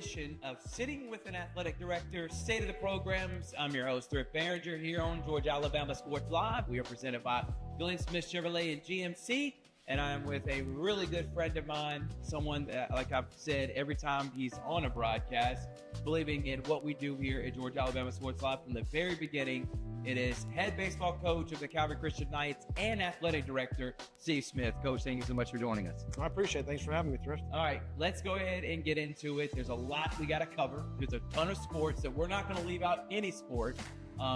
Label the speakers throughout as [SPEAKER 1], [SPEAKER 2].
[SPEAKER 1] edition of Sitting with an Athletic Director, State of the Programs. I'm your host, Thrift Behringer, here on Georgia Alabama Sports Live. We are presented by Glenn Smith Chevrolet and GMC, and I'm with a really good friend of mine, someone that, like I've said, every time he's on a broadcast, believing in what we do here at Georgia Alabama Sports Live from the very beginning. It is head baseball coach of the Calvary Christian Knights and athletic director, Steve Smith. Coach, thank you so much for joining us.
[SPEAKER 2] I appreciate it. Thanks for having me, Thrift.
[SPEAKER 1] All right, let's go ahead and get into it. There's a lot we got to cover. There's a ton of sports that we're not going to leave out any sport.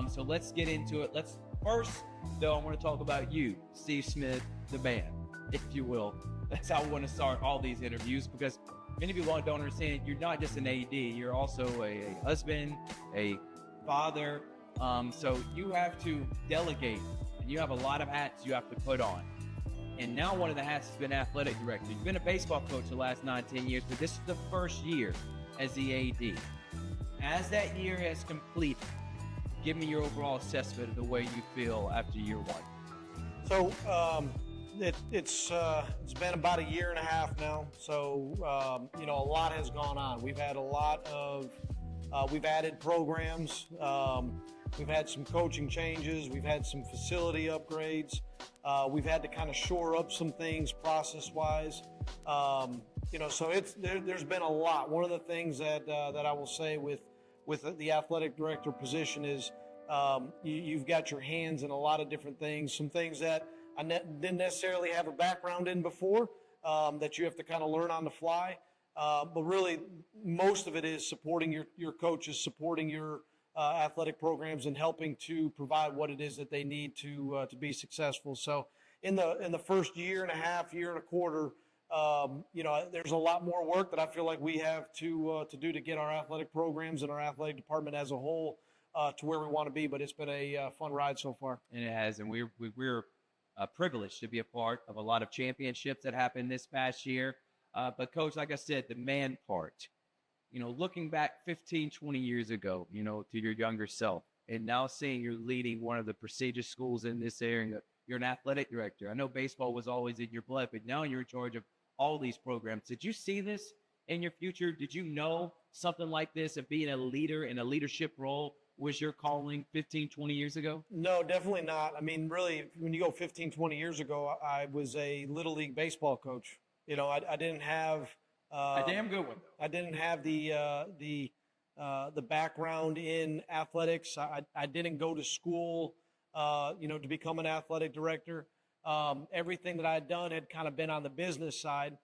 [SPEAKER 1] So let's get into it. First, though, I want to talk about you, Steve Smith, the man, if you will. That's how I want to start all these interviews, because many people don't understand you're not just an AD. You're also a husband, a father. So you have to delegate, and you have a lot of hats you have to put on. And now one of the hats has been athletic director. You've been a baseball coach the last 9-10 years, but this is the first year as the AD. As that year has completed, give me your overall assessment of the way you feel after year one.
[SPEAKER 2] So it's been about a year and a half now. So a lot has gone on. We've had a lot of we've added programs. We've had some coaching changes. We've had some facility upgrades. We've had to kind of shore up some things process-wise. So there's been a lot. One of the things that I will say with the athletic director position is you've got your hands in a lot of different things. Some things that I didn't necessarily have a background in before that you have to kind of learn on the fly. But really, most of it is supporting your coaches, supporting your athletic programs, and helping to provide what it is that they need to be successful. So in the first year and a half, year and a quarter, there's a lot more work that I feel like we have to do to get our athletic programs and our athletic department as a whole to where we want to be. But it's been a fun ride so far.
[SPEAKER 1] And it has, and we're privileged to be a part of a lot of championships that happened this past year. But Coach, like I said, the man part. Looking back 15, 20 years ago, to your younger self, and now seeing you're leading one of the prestigious schools in this area, you're an athletic director. I know baseball was always in your blood, but now you're in charge of all these programs. Did you see this in your future? Did you know something like this, of being a leader in a leadership role, was your calling 15, 20 years ago?
[SPEAKER 2] No, definitely not. I mean, really, when you go 15, 20 years ago, I was a Little League baseball coach. I didn't have
[SPEAKER 1] a damn good one.
[SPEAKER 2] I didn't have the background in athletics. I didn't go to school, to become an athletic director. Everything that I had done had kind of been on the business side.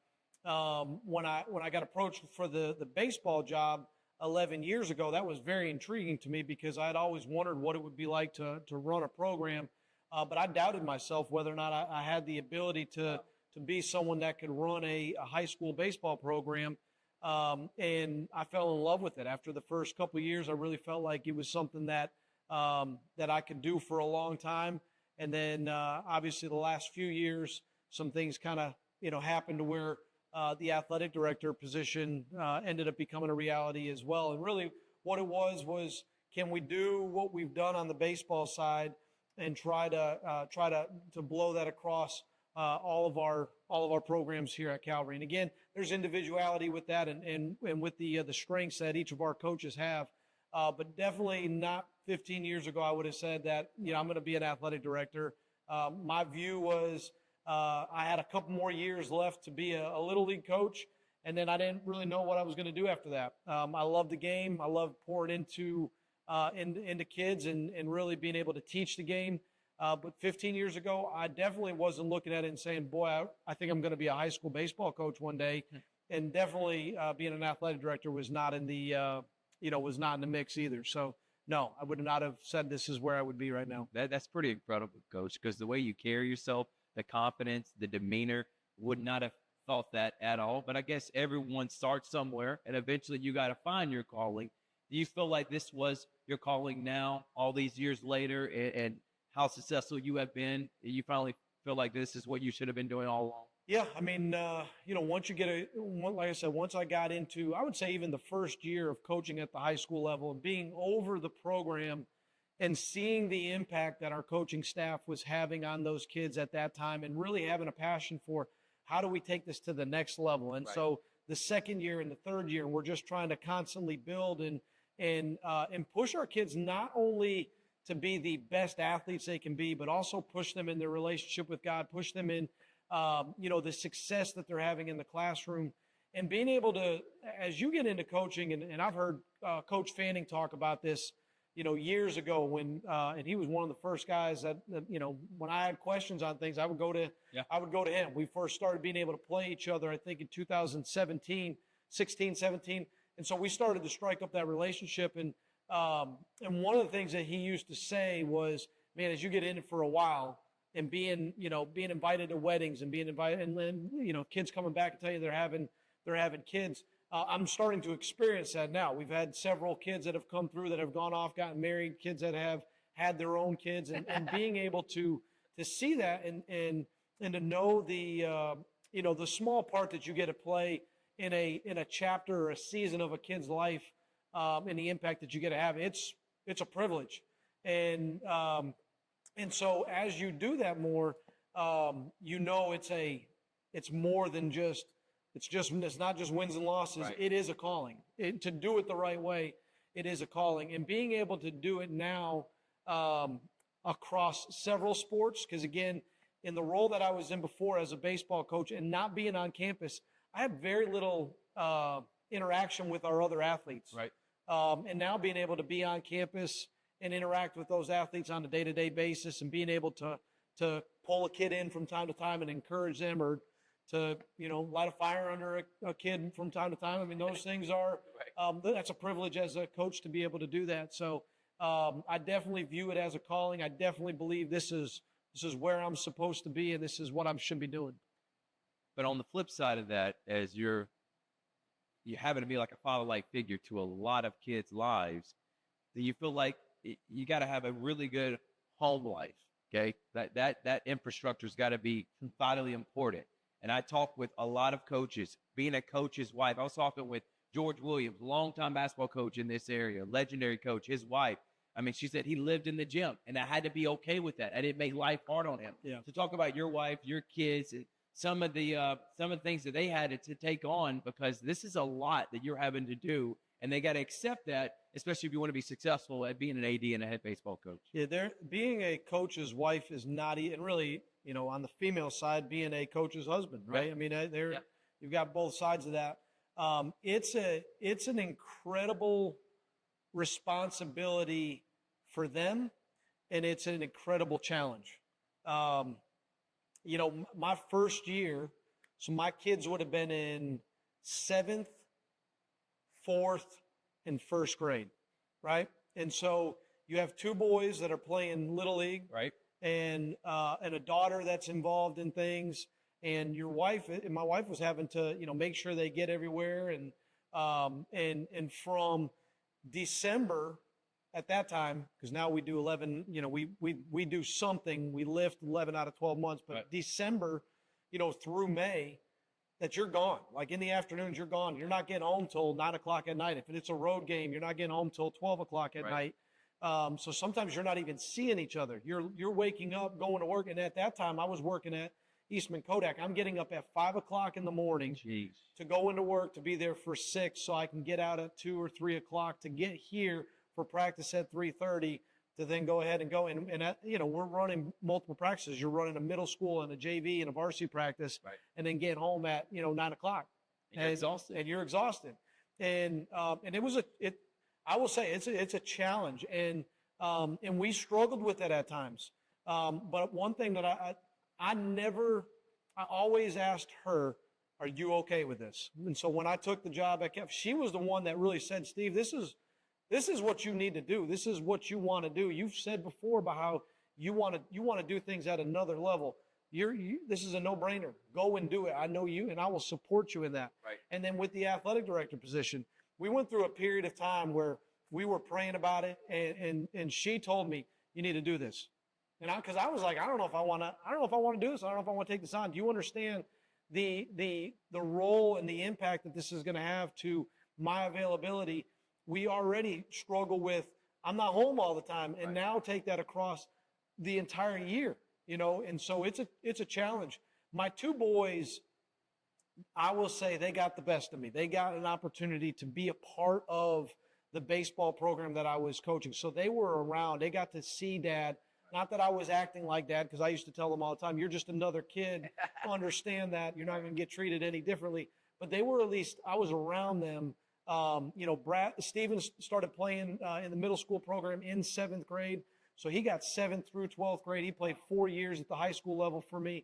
[SPEAKER 2] When I got approached for the baseball job 11 years ago, that was very intriguing to me, because I had always wondered what it would be like to run a program. But I doubted myself whether or not I had the ability to be someone that could run a high school baseball program. And I fell in love with it. After the first couple of years, I really felt like it was something that I could do for a long time. And then obviously the last few years, some things kind of, happened to where the athletic director position ended up becoming a reality as well. And really what it was, can we do what we've done on the baseball side and try to blow that across all of our programs here at Calvary. And again, there's individuality with that and with the strengths that each of our coaches have. But definitely not 15 years ago, I would have said that, I'm going to be an athletic director. My view was I had a couple more years left to be a Little League coach, and then I didn't really know what I was going to do after that. I love the game. I love pouring into kids and really being able to teach the game. But 15 years ago, I definitely wasn't looking at it and saying, boy, I think I'm going to be a high school baseball coach one day. And definitely being an athletic director was not in the mix either. So, no, I would not have said this is where I would be right now.
[SPEAKER 1] That's pretty incredible, Coach, because the way you carry yourself, the confidence, the demeanor, would not have thought that at all. But I guess everyone starts somewhere, and eventually you got to find your calling. Do you feel like this was your calling now, all these years later, and how successful you have been? You finally feel like this is what you should have been doing all along?
[SPEAKER 2] Yeah, I mean, once you get like I said, once I got into, I would say even the first year of coaching at the high school level and being over the program and seeing the impact that our coaching staff was having on those kids at that time, and really having a passion for how do we take this to the next level. And so the second year and the third year. And we're just trying to constantly build and push our kids not only to be the best athletes they can be, but also push them in their relationship with God, push them in, the success that they're having in the classroom, and being able to, as you get into coaching, and I've heard Coach Fanning talk about this, years ago when, and he was one of the first guys that when I had questions on things, I would go to him. We first started being able to play each other, I think in 2017, 16, 17. And so we started to strike up that relationship. And one of the things that he used to say was, man, as you get in it for a while and being invited to weddings and being invited, and then, kids coming back and tell you they're having kids. I'm starting to experience that now. We've had several kids that have come through that have gone off, gotten married, kids that have had their own kids, and being able to see that and to know the small part that you get to play in a chapter or a season of a kid's life, and the impact that you get to have, it's a privilege. And so as you do that more, it's more than just. It's not just wins and losses. Right. It is a calling. To do it the right way, it is a calling. And being able to do it now across several sports, because again, in the role that I was in before as a baseball coach and not being on campus, I had very little interaction with our other athletes.
[SPEAKER 1] Right.
[SPEAKER 2] And now being able to be on campus and interact with those athletes on a day-to-day basis, and being able to pull a kid in from time to time and encourage them, or to light a fire under a kid from time to time. I mean, those things are that's a privilege as a coach to be able to do that. So I definitely view it as a calling. I definitely believe this is where I'm supposed to be, and this is what I should be doing.
[SPEAKER 1] But on the flip side of that, as you happen to be like a father-like figure to a lot of kids' lives, do you feel like you got to have a really good home life? Okay, that infrastructure's got to be vitally important. And I talk with a lot of coaches, being a coach's wife. I was talking with George Williams, longtime basketball coach in this area, legendary coach, his wife. I mean, she said he lived in the gym, and I had to be okay with that. I didn't make life hard on him.
[SPEAKER 2] Yeah.
[SPEAKER 1] To talk about your wife, your kids, some of the things that they had to take on, because this is a lot that you're having to do, and they got to accept that, especially if you want to be successful at being an AD and a head baseball coach. Yeah,
[SPEAKER 2] being a coach's wife is not, and really, on the female side, being a coach's husband, right? I mean, you've got both sides of that. It's an incredible responsibility for them, and it's an incredible challenge. My first year, so my kids would have been in 7th, 4th, and 1st grade, right? And so you have 2 boys that are playing Little League,
[SPEAKER 1] right?
[SPEAKER 2] And a daughter that's involved in things, and my wife was having to, make sure they get everywhere, and from December at that time, because now we do 11, we do something, we lift 11 out of 12 months, but right. December, through May, that you're gone. Like in the afternoons, you're gone. You're not getting home till 9 o'clock at night. If it's a road game, you're not getting home till 12 o'clock at night. So sometimes you're not even seeing each other. You're waking up, going to work. And at that time, I was working at Eastman Kodak. I'm getting up at 5 o'clock in the morning to go into work, to be there for 6, so I can get out at 2 or 3 o'clock to get here for practice at 3:30, to then go ahead and go. And we're running multiple practices. You're running a middle school and a JV and a varsity practice, right. And then get home at 9 o'clock.
[SPEAKER 1] And
[SPEAKER 2] you're exhausted. And it was I will say it's a challenge, and we struggled with it at times. But one thing that I always asked her, "Are you okay with this?" And so when I took the job at Calvary, she was the one that really said, "Steve, this is what you need to do. This is what you want to do. You've said before about how you want to do things at another level. This is a no-brainer. Go and do it. I know you, and I will support you in that."
[SPEAKER 1] Right.
[SPEAKER 2] And then with the athletic director position, we went through a period of time where we were praying about it, and she told me, "You need to do this." And because I was like, I don't know if I want to do this. I don't know if I want to take this on. Do you understand the role and the impact that this is going to have to my availability? We already struggle with, I'm not home all the time, and now take that across the entire year, and so it's a challenge. My 2 boys, I will say they got the best of me. They got an opportunity to be a part of the baseball program that I was coaching. So they were around. They got to see Dad. Not that I was acting like Dad, because I used to tell them all the time, you're just another kid. Understand that. You're not going to get treated any differently. But they were, at least I was around them. Stevens started playing in the middle school program in 7th grade. So he got 7th through 12th grade. He played 4 years at the high school level for me.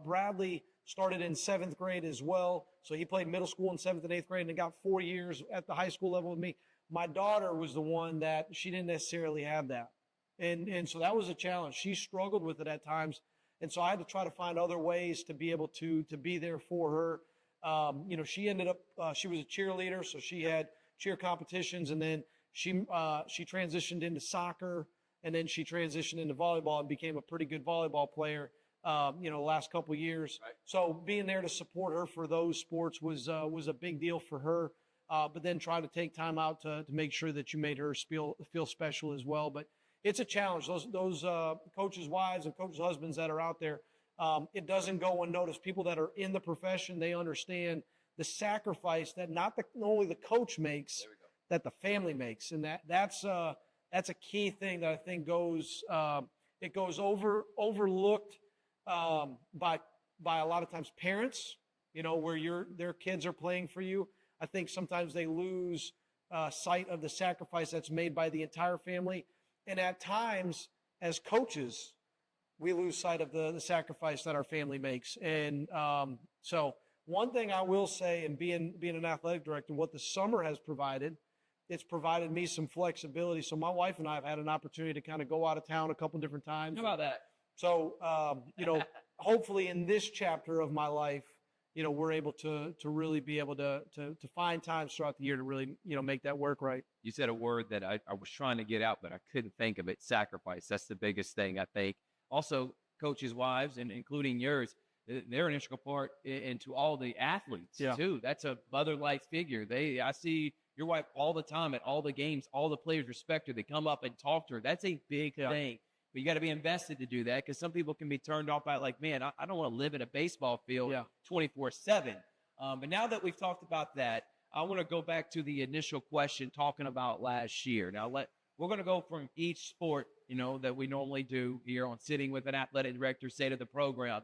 [SPEAKER 2] Bradley started in 7th grade as well. So he played middle school in 7th and 8th grade and got 4 years at the high school level with me. My daughter was the one that she didn't necessarily have that. And so that was a challenge. She struggled with it at times. And so I had to try to find other ways to be able to be there for her. She ended up, she was a cheerleader, so she had cheer competitions, and then she transitioned into soccer, and then she transitioned into volleyball and became a pretty good volleyball player, the last couple of years.
[SPEAKER 1] Right.
[SPEAKER 2] So being there to support her for those sports was a big deal for her. But then try to take time out to make sure that you made her feel special as well. But it's a challenge. Those coaches' wives and coaches' husbands that are out there, it doesn't go unnoticed. People that are in the profession, they understand the sacrifice that not only the coach makes, that the family makes, and that's a key thing that I think goes overlooked by a lot of times parents. Where their kids are playing for you. I think sometimes they lose sight of the sacrifice that's made by the entire family. And at times, as coaches, we lose sight of the sacrifice that our family makes. And so one thing I will say, and being an athletic director, what the summer has provided, it's provided me some flexibility. So my wife and I have had an opportunity to kind of go out of town a couple different times.
[SPEAKER 1] How about that?
[SPEAKER 2] So, hopefully in this chapter of my life, we're able to really be able to find times throughout the year to really, make that work right.
[SPEAKER 1] You said a word that I was trying to get out, but I couldn't think of it. Sacrifice. That's the biggest thing, I think. Also, coaches' wives, and including yours, they're an integral part into all the athletes, too. That's a mother-like figure. I see your wife all the time at all the games. All the players respect her. They come up and talk to her. That's a big thing. But you got to be invested to do that, because some people can be turned off by it, like, man, I don't want to live in a baseball field 24/7. But now that we've talked about that, I want to go back to the initial question talking about last year. Now, we're going to go from each sport, that we normally do here on Sitting with an Athletic Director, State of the Program.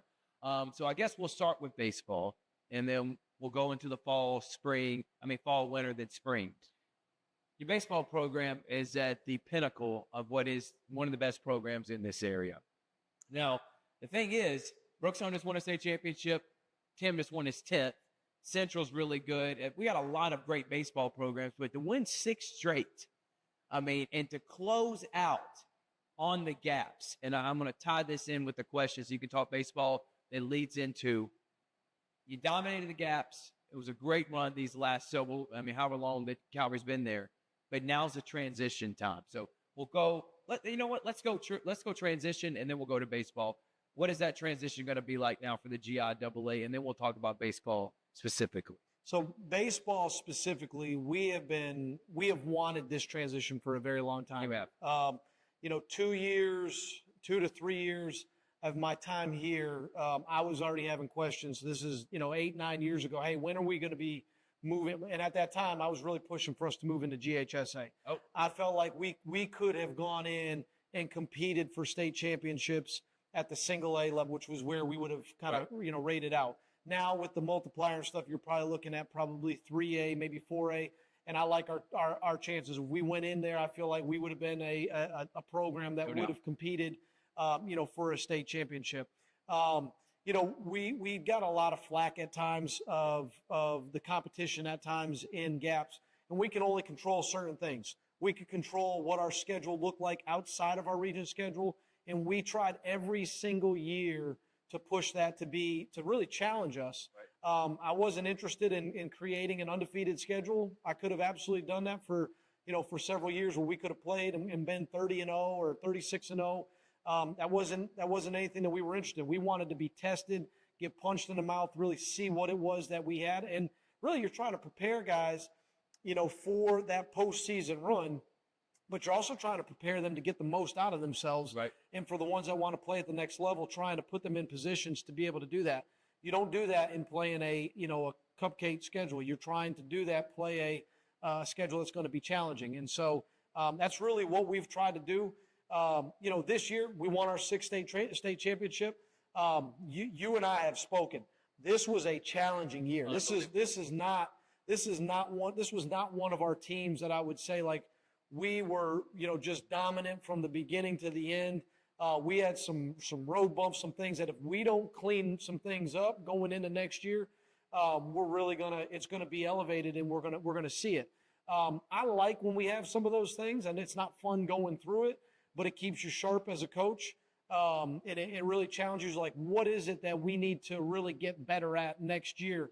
[SPEAKER 1] So I guess we'll start with baseball, and then we'll go into the fall, winter, then spring. Your baseball program is at the pinnacle of what is one of the best programs in this area. Now, the thing is, Brookstone just won a state championship. Tim just won his 10th. Central's really good. We got a lot of great baseball programs, but to win 6 straight, and to close out on the gaps, and I'm going to tie this in with the question so you can talk baseball that leads into, you dominated the gaps. It was a great run these last however long that Calvary's been there. But now's the transition time. So we'll go. Let's go transition, and then we'll go to baseball. What is that transition going to be like now for the GIAA? And then we'll talk about baseball specifically.
[SPEAKER 2] So baseball specifically, we have wanted this transition for a very long time.
[SPEAKER 1] You have.
[SPEAKER 2] 2 to 3 years of my time here, I was already having questions. This is 8, 9 years ago. Hey, when are we going to be moving? And at that time, I was really pushing for us to move into GHSA.
[SPEAKER 1] Oh.
[SPEAKER 2] I felt like we could have gone in and competed for state championships at the single A level, which was where we would have kind of, rated out. Now with the multiplier and stuff, you're probably looking at probably 3A, maybe 4A. And I like our chances. If we went in there, I feel like we would have been a program that would have competed, for a state championship. We got a lot of flack at times of the competition at times in gaps, and we can only control certain things. We could control what our schedule looked like outside of our region schedule, and we tried every single year to push that to really challenge us. Right. I wasn't interested in creating an undefeated schedule. I could have absolutely done that for several years where we could have played and been 30-0 or 36-0. That wasn't anything that we were interested in. We wanted to be tested, get punched in the mouth, really see what it was that we had. And really you're trying to prepare guys, for that postseason run, but you're also trying to prepare them to get the most out of themselves.
[SPEAKER 1] Right.
[SPEAKER 2] And for the ones that want to play at the next level, trying to put them in positions to be able to do that. You don't do that in playing a cupcake schedule. You're trying to do that, play a schedule that's going to be challenging. And so that's really what we've tried to do. This year we won our sixth state championship. You and I have spoken. This was a challenging year. This was not one of our teams that I would say like we were, just dominant from the beginning to the end. We had some road bumps, some things that if we don't clean some things up going into next year, it's gonna be elevated and we're gonna see it. I like when we have some of those things, and it's not fun going through it, but it keeps you sharp as a coach. And it really challenges you, like, what is it that we need to really get better at next year?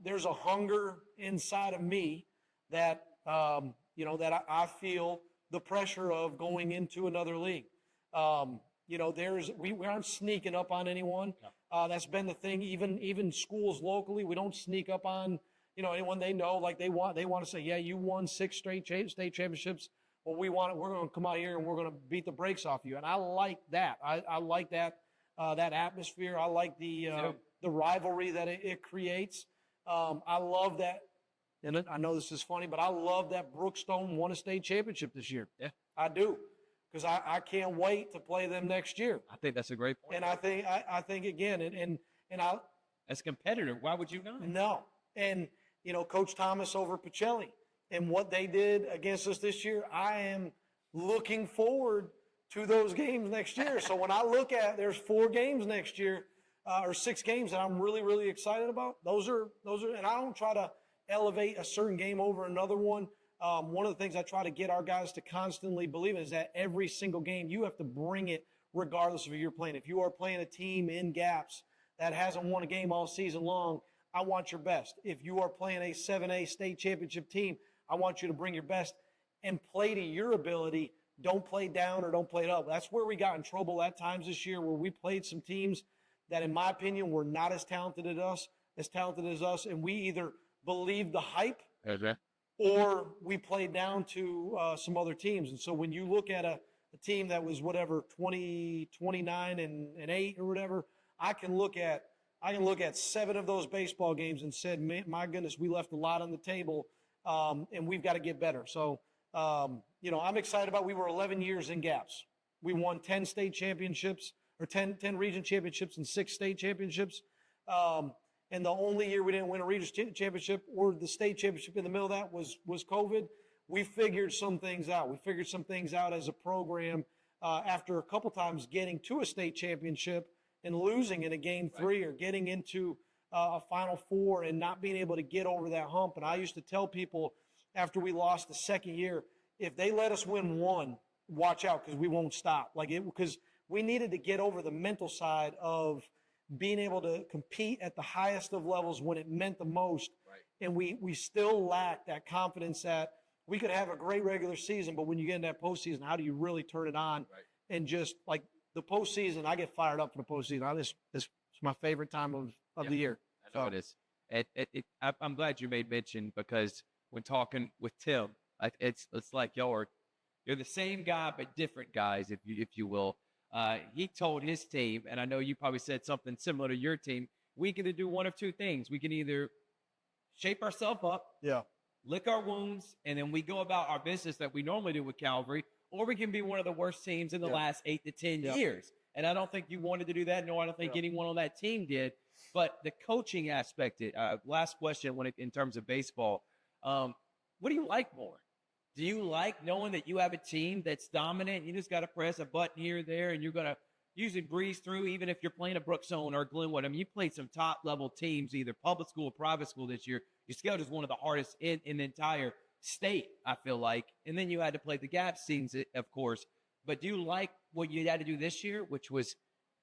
[SPEAKER 2] There's a hunger inside of me that, that I feel the pressure of going into another league. We aren't sneaking up on anyone. That's been the thing. Even schools locally, we don't sneak up on, anyone they know, like they want to say, yeah, you won 6 straight state championships. Well, we're going to come out here and we're going to beat the brakes off you. And I like that. I like that atmosphere. I like the rivalry that it creates. I love that. And I know this is funny, but I love that Brookstone won a state championship this year.
[SPEAKER 1] Yeah,
[SPEAKER 2] I do. Because I can't wait to play them next year.
[SPEAKER 1] I think that's a great point.
[SPEAKER 2] And I think again, and I
[SPEAKER 1] as a competitor, why would you not?
[SPEAKER 2] No. And Coach Thomas over Pacelli and what they did against us this year, I am looking forward to those games next year. So when I look at there's 4 games next year, or 6 games that I'm really, really excited about. Those are, and I don't try to elevate a certain game over another one. One of the things I try to get our guys to constantly believe in is that every single game you have to bring it regardless of who you're playing. If you are playing a team in gaps that hasn't won a game all season long, I want your best. If you are playing a 7A state championship team, I want you to bring your best and play to your ability. Don't play down or don't play it up. That's where we got in trouble at times this year, where we played some teams that, in my opinion, were not as talented as us, and we either believed the hype or we played down to some other teams. And so when you look at a team that was 29 and 8 or whatever, I can look at 7 of those baseball games and said, my goodness, we left a lot on the table, and we've got to get better. So, I'm excited about. We were 11 years in gaps. We won 10 state championships, or 10 region championships and 6 state championships. And the only year we didn't win a region championship or the state championship in the middle of that was COVID. We figured some things out. We figured some things out as a program after a couple times getting to a state championship and losing in a game 3 or getting into a Final Four and not being able to get over that hump. And I used to tell people after we lost the second year, if they let us win 1, watch out, because we won't stop. Because we needed to get over the mental side of being able to compete at the highest of levels when it meant the most.
[SPEAKER 1] Right.
[SPEAKER 2] And we still lack that confidence that we could have a great regular season, but when you get in that postseason, how do you really turn it on?
[SPEAKER 1] Right.
[SPEAKER 2] And just like the postseason, I get fired up for the postseason. This is my favorite time of the year.
[SPEAKER 1] I know it is. I'm glad you made mention, because when talking with Tim, it's like you're the same guy but different guys, if you will. He told his team, and I know you probably said something similar to your team, we can do one of 2 things. We can either shape ourselves up, lick our wounds, and then we go about our business that we normally do with Calvary, or we can be one of the worst teams in the last 8 to 10 years. And I don't think you wanted to do that, nor I don't think anyone on that team did. But the coaching aspect, last question in terms of baseball, what do you like more? Do you like knowing that you have a team that's dominant? You just got to press a button here or there, and you're going to usually breeze through, even if you're playing a Brookstone or Glenwood. I mean, you played some top-level teams, either public school or private school this year. Your schedule is one of the hardest in the entire state, I feel like. And then you had to play the gap scenes, of course. But do you like what you had to do this year, which was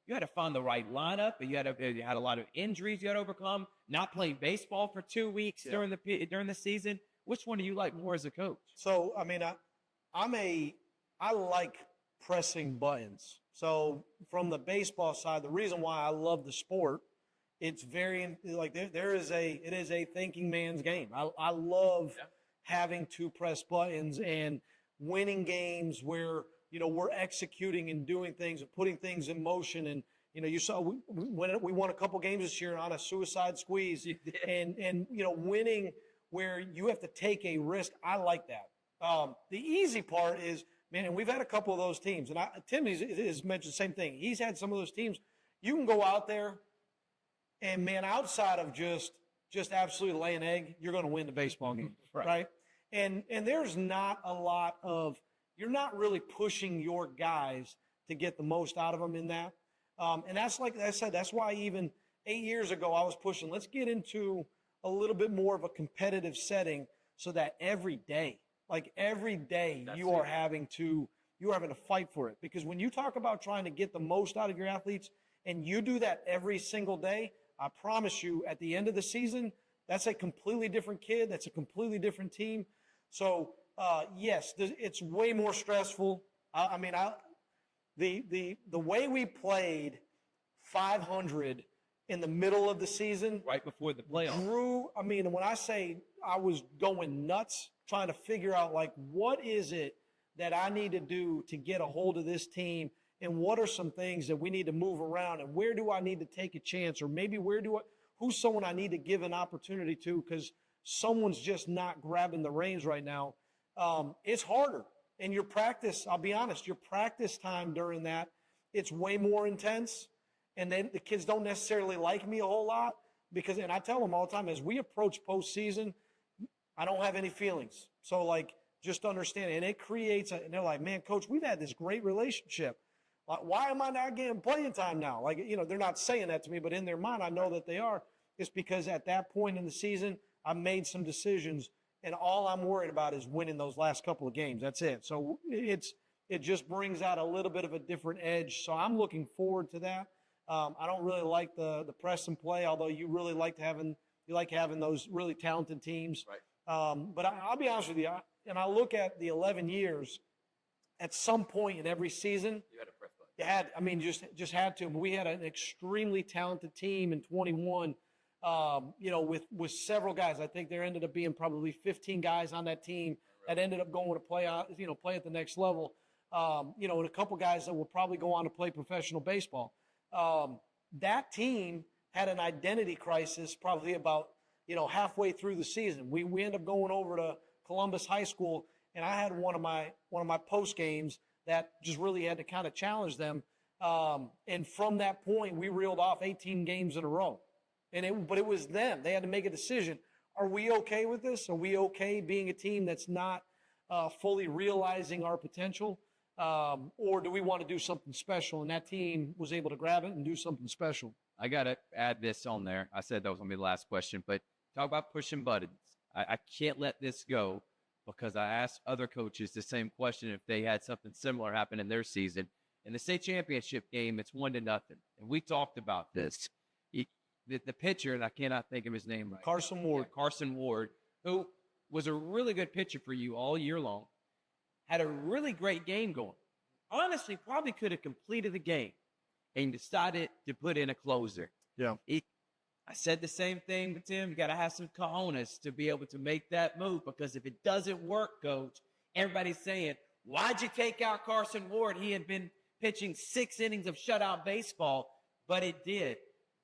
[SPEAKER 1] you had to find the right lineup, and you had a lot of injuries you had to overcome, not playing baseball for 2 weeks during the season? Which one do you like more as a coach?
[SPEAKER 2] So, I mean, I like pressing buttons. So from the baseball side, the reason why I love the sport, it's very, like, it is a thinking man's game. I love having to press buttons and winning games where, we're executing and doing things and putting things in motion You saw we won a couple games this year on a suicide squeeze, and winning where you have to take a risk. I like that. The easy part is, man, and we've had a couple of those teams, and Tim has mentioned the same thing. He's had some of those teams. You can go out there, and man, outside of just absolutely lay an egg, you're going to win the baseball game, right? And there's not a lot of, you're not really pushing your guys to get the most out of them in that. And that's, like I said, that's why even 8 years ago I was pushing, let's get into a little bit more of a competitive setting so that every day you are having to fight for it. Because when you talk about trying to get the most out of your athletes and you do that every single day, I promise you at the end of the season, that's a completely different kid. That's a completely different team. So, yes, it's way more stressful. The way we played 500 in the middle of the season,
[SPEAKER 1] right before the playoffs,
[SPEAKER 2] when I say I was going nuts trying to figure out, like, what is it that I need to do to get a hold of this team, and what are some things that we need to move around, and where do I need to take a chance, or maybe who's someone I need to give an opportunity to because someone's just not grabbing the reins right now. It's harder. And your practice, I'll be honest, your practice time during that, it's way more intense. And then the kids don't necessarily like me a whole lot because, and I tell them all the time, as we approach postseason, I don't have any feelings. So, like, just understand it. And it creates and they're like, man, coach, we've had this great relationship. Like, why am I not getting playing time now? Like, they're not saying that to me, but in their mind, I know that they are. It's because at that point in the season, I made some decisions, and all I'm worried about is winning those last couple of games. That's it. So it just brings out a little bit of a different edge. So I'm looking forward to that. I don't really like the press and play, although you really like having those really talented teams.
[SPEAKER 1] Right.
[SPEAKER 2] But I'll be honest with you, and I look at the 11 years. At some point in every season,
[SPEAKER 1] you had a press play.
[SPEAKER 2] just had to. We had an extremely talented team in 21. With several guys. I think there ended up being probably 15 guys on that team that ended up going to play at the next level. And a couple guys that will probably go on to play professional baseball. That team had an identity crisis probably about, halfway through the season. We ended up going over to Columbus High School, and I had one of my post games that just really had to kind of challenge them. And from that point, we reeled off 18 games in a row. But it was them. They had to make a decision. Are we okay with this? Are we okay being a team that's not fully realizing our potential? Or do we want to do something special? And that team was able to grab it and do something special.
[SPEAKER 1] I got to add this on there. I said that was going to be the last question, but talk about pushing buttons. I can't let this go because I asked other coaches the same question if they had something similar happen in their season. In the state championship game, it's 1-0. And we talked about this. The pitcher, and I cannot think of his name right.
[SPEAKER 2] Carson
[SPEAKER 1] Ward, who was a really good pitcher for you all year long, had a really great game going. Honestly, probably could have completed the game and decided to put in a closer.
[SPEAKER 2] Yeah.
[SPEAKER 1] I said the same thing with Tim. You got to have some cojones to be able to make that move because if it doesn't work, coach, everybody's saying, why'd you take out Carson Ward? He had been pitching 6 innings of shutout baseball, but it did.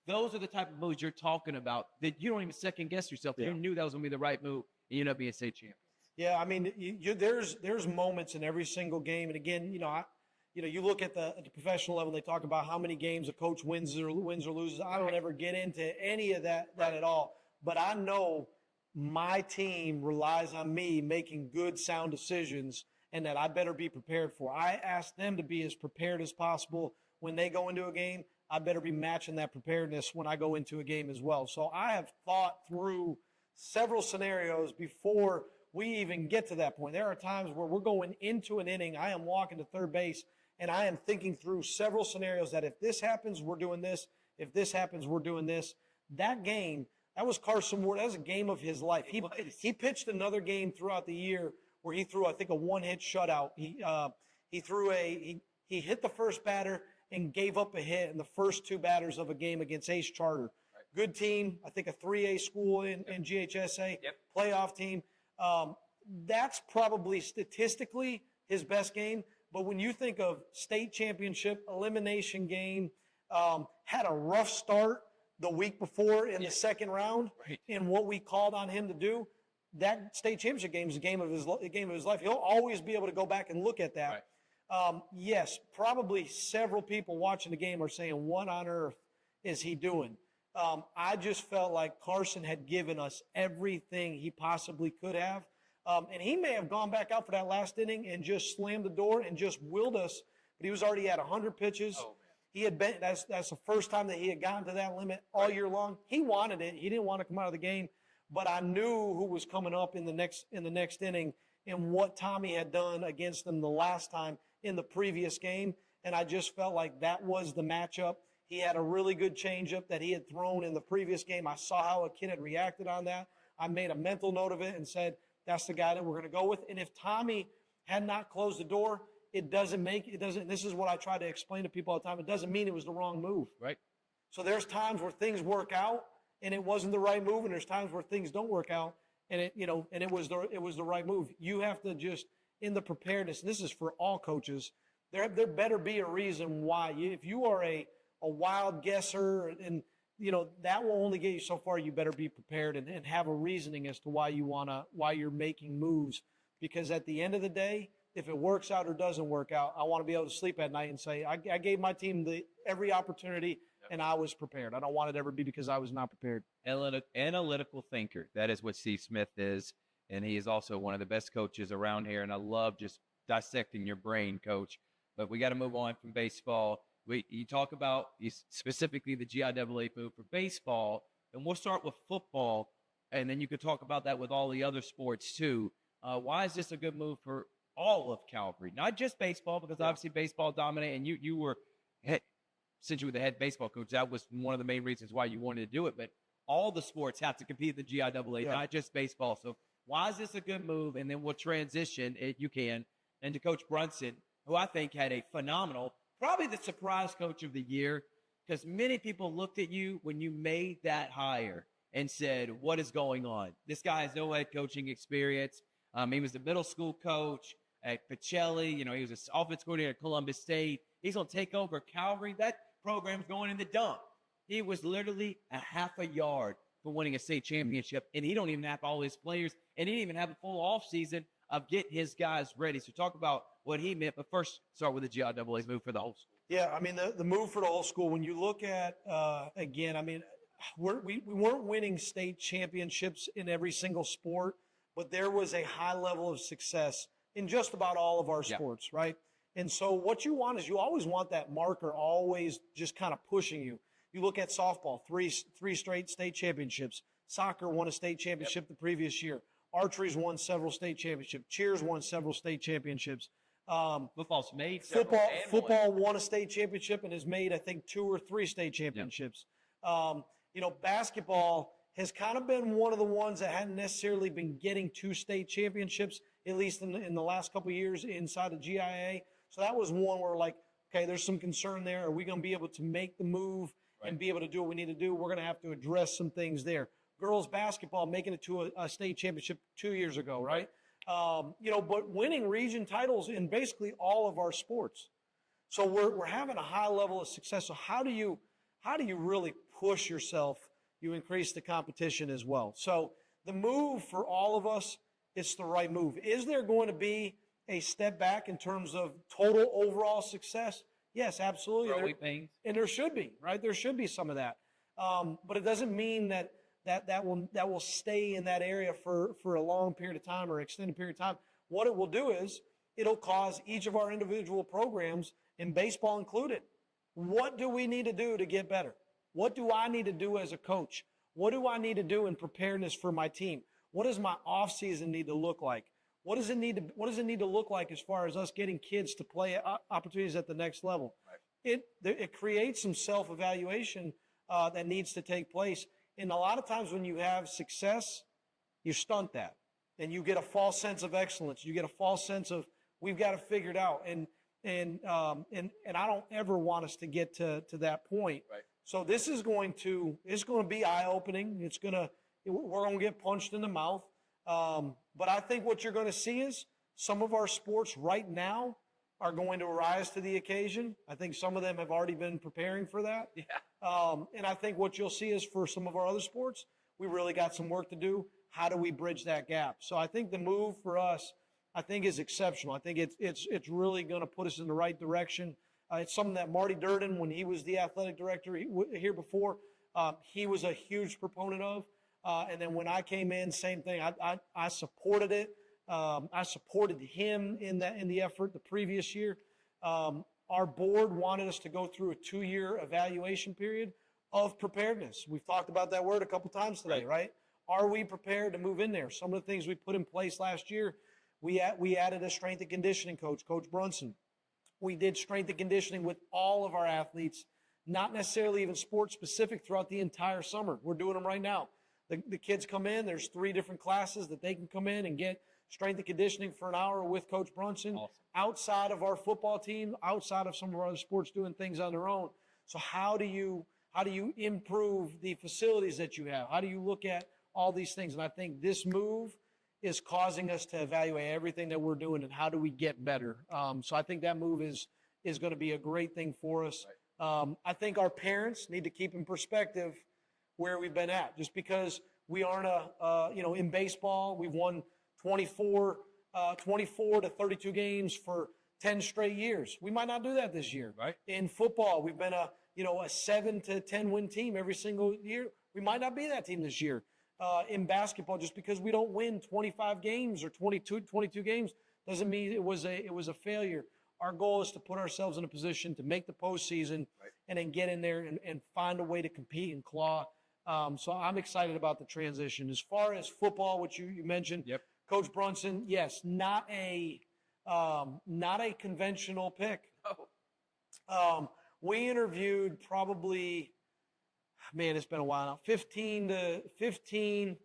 [SPEAKER 1] Those are the type of moves you're talking about that you don't even second guess yourself. Yeah. You knew that was going to be the right move, and you end up being state champion.
[SPEAKER 2] Yeah, I mean, there's moments in every single game, and again, you look at the professional level. They talk about how many games a coach wins or loses. I don't ever get into any of that at all. But I know my team relies on me making good, sound decisions, and that I better be prepared for. I ask them to be as prepared as possible when they go into a game. I better be matching that preparedness when I go into a game as well. So I have thought through several scenarios before we even get to that point. There are times where we're going into an inning, I am walking to third base, and I am thinking through several scenarios that if this happens, we're doing this. If this happens, we're doing this. That game, that was Carson Ward. That was a game of his life. He pitched another game throughout the year where he threw, I think, a one-hit shutout. He hit the first batter and gave up a hit in the first 2 batters of a game against Ace Charter. Right. Good team. I think a 3A school in GHSA.
[SPEAKER 1] Yep.
[SPEAKER 2] Playoff team. That's probably statistically his best game. But when you think of state championship, elimination game, had a rough start the week before in the second round, in what we called on him to do. That state championship game is a game of his life. He'll always be able to go back and look at that. Yes, probably several people watching the game are saying, what on earth is he doing? I just felt like Carson had given us everything he possibly could have. And he may have gone back out for that last inning and just slammed the door and just willed us, but he was already at 100 pitches. He had been, that's the first time that he had gotten to that limit all year long. He wanted it. He didn't want to come out of the game, but I knew who was coming up in the next inning and what Tommy had done against them the last time in the previous game. And I just felt like that was the matchup. He had a really good changeup that he had thrown in the previous game. I saw how a kid had reacted on that. I made a mental note of it and said, that's the guy that we're going to go with. And if Tommy had not closed the door, this is what I try to explain to people all the time. It doesn't mean it was the wrong move.
[SPEAKER 1] Right.
[SPEAKER 2] So there's times where things work out and it wasn't the right move, and there's times where things don't work out and it was the right move. You have to just, in the preparedness, and this is for all coaches, there better be a reason why. If you are a wild guesser, and that will only get you so far. You better be prepared and have a reasoning as to why you're making moves, because at the end of the day, if it works out or doesn't work out, I want to be able to sleep at night and say, I gave my team every opportunity and I was prepared. I don't want it to ever be because I was not prepared.
[SPEAKER 1] Analytical thinker. That is what Steve Smith is. And he is also one of the best coaches around here. And I love just dissecting your brain, Coach. But we got to move on from baseball. You talk about specifically the GIAA move for baseball, and we'll start with football, and then you could talk about that with all the other sports too. Why is this a good move for all of Calvary, not just baseball? Because obviously baseball dominated, and you were since you were the head baseball coach, that was one of the main reasons why you wanted to do it. But all the sports have to compete in the GIAA, not just baseball. So why is this a good move? And then we'll transition, if you can, into Coach Brunson, who I think had a phenomenal, probably the surprise coach of the year, because many people looked at you when you made that hire and said, what is going on? This guy has no head coaching experience. He was the middle school coach at Pacelli. He was an offense coordinator at Columbus State. He's going to take over Calvary. That program's going in the dump. He was literally a half a yard from winning a state championship, and he don't even have all his players, and he didn't even have a full offseason of getting his guys ready. So talk about what he meant, but first start with the GIAA move for the whole school.
[SPEAKER 2] Yeah, I mean, the move for the whole school, when you look at, again, I mean, we weren't winning state championships in every single sport, but there was a high level of success in just about all of our sports, right? And so what you want is you always want that marker always just kind of pushing you. You look at softball, three straight state championships. Soccer won a state championship the previous year. Archery's won several state championships. Cheers won several state championships.
[SPEAKER 1] Football's made
[SPEAKER 2] football won a state championship and has made, I think, 2 or 3 state championships. Basketball has kind of been one of the ones that hadn't necessarily been getting 2 state championships, at least in the last couple of years inside of GIA. So that was one where, like, okay, there's some concern there. Are we going to be able to make the move and be able to do what we need to do? We're going to have to address some things there. Girls basketball making it to a state championship 2 years ago, right? But winning region titles in basically all of our sports. So we're having a high level of success. So how do you really push yourself? You increase the competition as well. So the move for all of us, it's the right move. Is there going to be a step back in terms of total overall success? Yes, absolutely. And there should be, right? There should be some of that. But it doesn't mean that will stay in that area for a long period of time or extended period of time. What it will do is it'll cause each of our individual programs, and baseball included, what do we need to do to get better? What do I need to do as a coach? What do I need to do in preparedness for my team? What does my off season need to look like? What does it need to look like as far as us getting kids to play opportunities at the next level? Right. It creates some self-evaluation that needs to take place. And a lot of times when you have success, you stunt that. And you get a false sense of excellence. You get a false sense of, we've got to figure it out. And I don't ever want us to get to that point. Right. So this is going to be eye-opening. We're going to get punched in the mouth. But I think what you're going to see is some of our sports right now are going to rise to the occasion. I think some of them have already been preparing for that.
[SPEAKER 1] Yeah.
[SPEAKER 2] And I think what you'll see is for some of our other sports, we really got some work to do. How do we bridge that gap? So I think the move for us, I think, is exceptional. I think it's really going to put us in the right direction. It's something that Marty Durden, when he was the athletic director here before, he was a huge proponent of. And then when I came in, same thing. I supported it. I supported him in the effort the previous year. Our board wanted us to go through a 2-year evaluation period of preparedness. We've talked about that word a couple times today, right? Are we prepared to move in there? Some of the things we put in place last year, we added a strength and conditioning coach, Coach Brunson. We did strength and conditioning with all of our athletes, not necessarily even sports specific, throughout the entire summer. We're doing them right now. The kids come in. There's 3 different classes that they can come in and get strength and conditioning for an hour with Coach Brunson.
[SPEAKER 1] Awesome.
[SPEAKER 2] Outside of our football team, outside of some of our other sports doing things on their own. So how do you improve the facilities that you have? How do you look at all these things? And I think this move is causing us to evaluate everything that we're doing and how do we get better. So I think that move is going to be a great thing for us. I think our parents need to keep in perspective where we've been at. Just because we aren't in baseball, we've won 24 to 32 games for 10 straight years. We might not do that this year.
[SPEAKER 1] Right.
[SPEAKER 2] In football, we've been a 7 to 10 win team every single year. We might not be that team this year. In basketball, just because we don't win 25 games or 22 games doesn't mean it was a failure. Our goal is to put ourselves in a position to make the postseason, and then get in there and find a way to compete and claw. So I'm excited about the transition. As far as football, which you mentioned,
[SPEAKER 1] Yep.
[SPEAKER 2] Coach Brunson, yes, not a conventional pick. We interviewed probably, it's been a while now, 15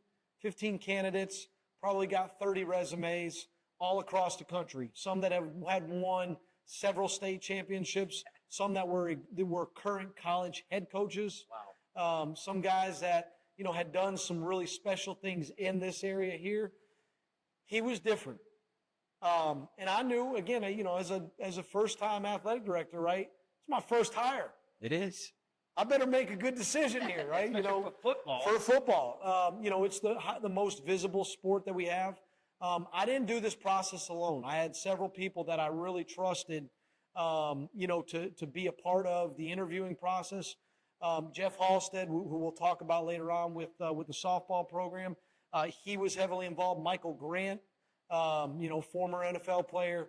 [SPEAKER 2] candidates, probably got 30 resumes all across the country. Some that had won several state championships, some that were current college head coaches.
[SPEAKER 1] Wow.
[SPEAKER 2] Some guys that, had done some really special things in this area here. He was different. And I knew, again, as a first-time athletic director, right? It's my first hire.
[SPEAKER 1] It is.
[SPEAKER 2] I better make a good decision here, right?
[SPEAKER 1] For football.
[SPEAKER 2] For football. It's the most visible sport that we have. I didn't do this process alone. I had several people that I really trusted, to be a part of the interviewing process. Jeff Halstead, who we'll talk about later on with the softball program, he was heavily involved. Michael Grant, former NFL player,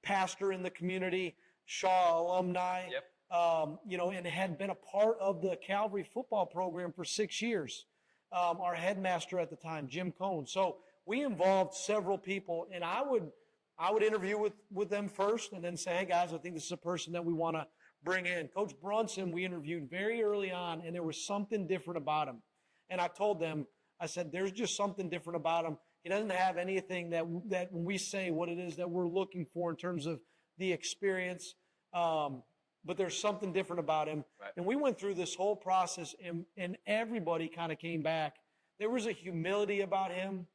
[SPEAKER 2] pastor in the community, Shaw alumni.
[SPEAKER 1] Yep.
[SPEAKER 2] And had been a part of the Calvary football program for 6 years. Our headmaster at the time, Jim Cohn. So we involved several people, and I would interview with them first, and then say, hey guys, I think this is a person that we want to bring in. Coach Brunson, we interviewed very early on, and there was something different about him. And I told them, I said, there's just something different about him. He doesn't have anything that when we say what it is that we're looking for in terms of the experience, but there's something different about him.
[SPEAKER 1] Right.
[SPEAKER 2] And we went through this whole process, and everybody kind of came back. There was a humility about him.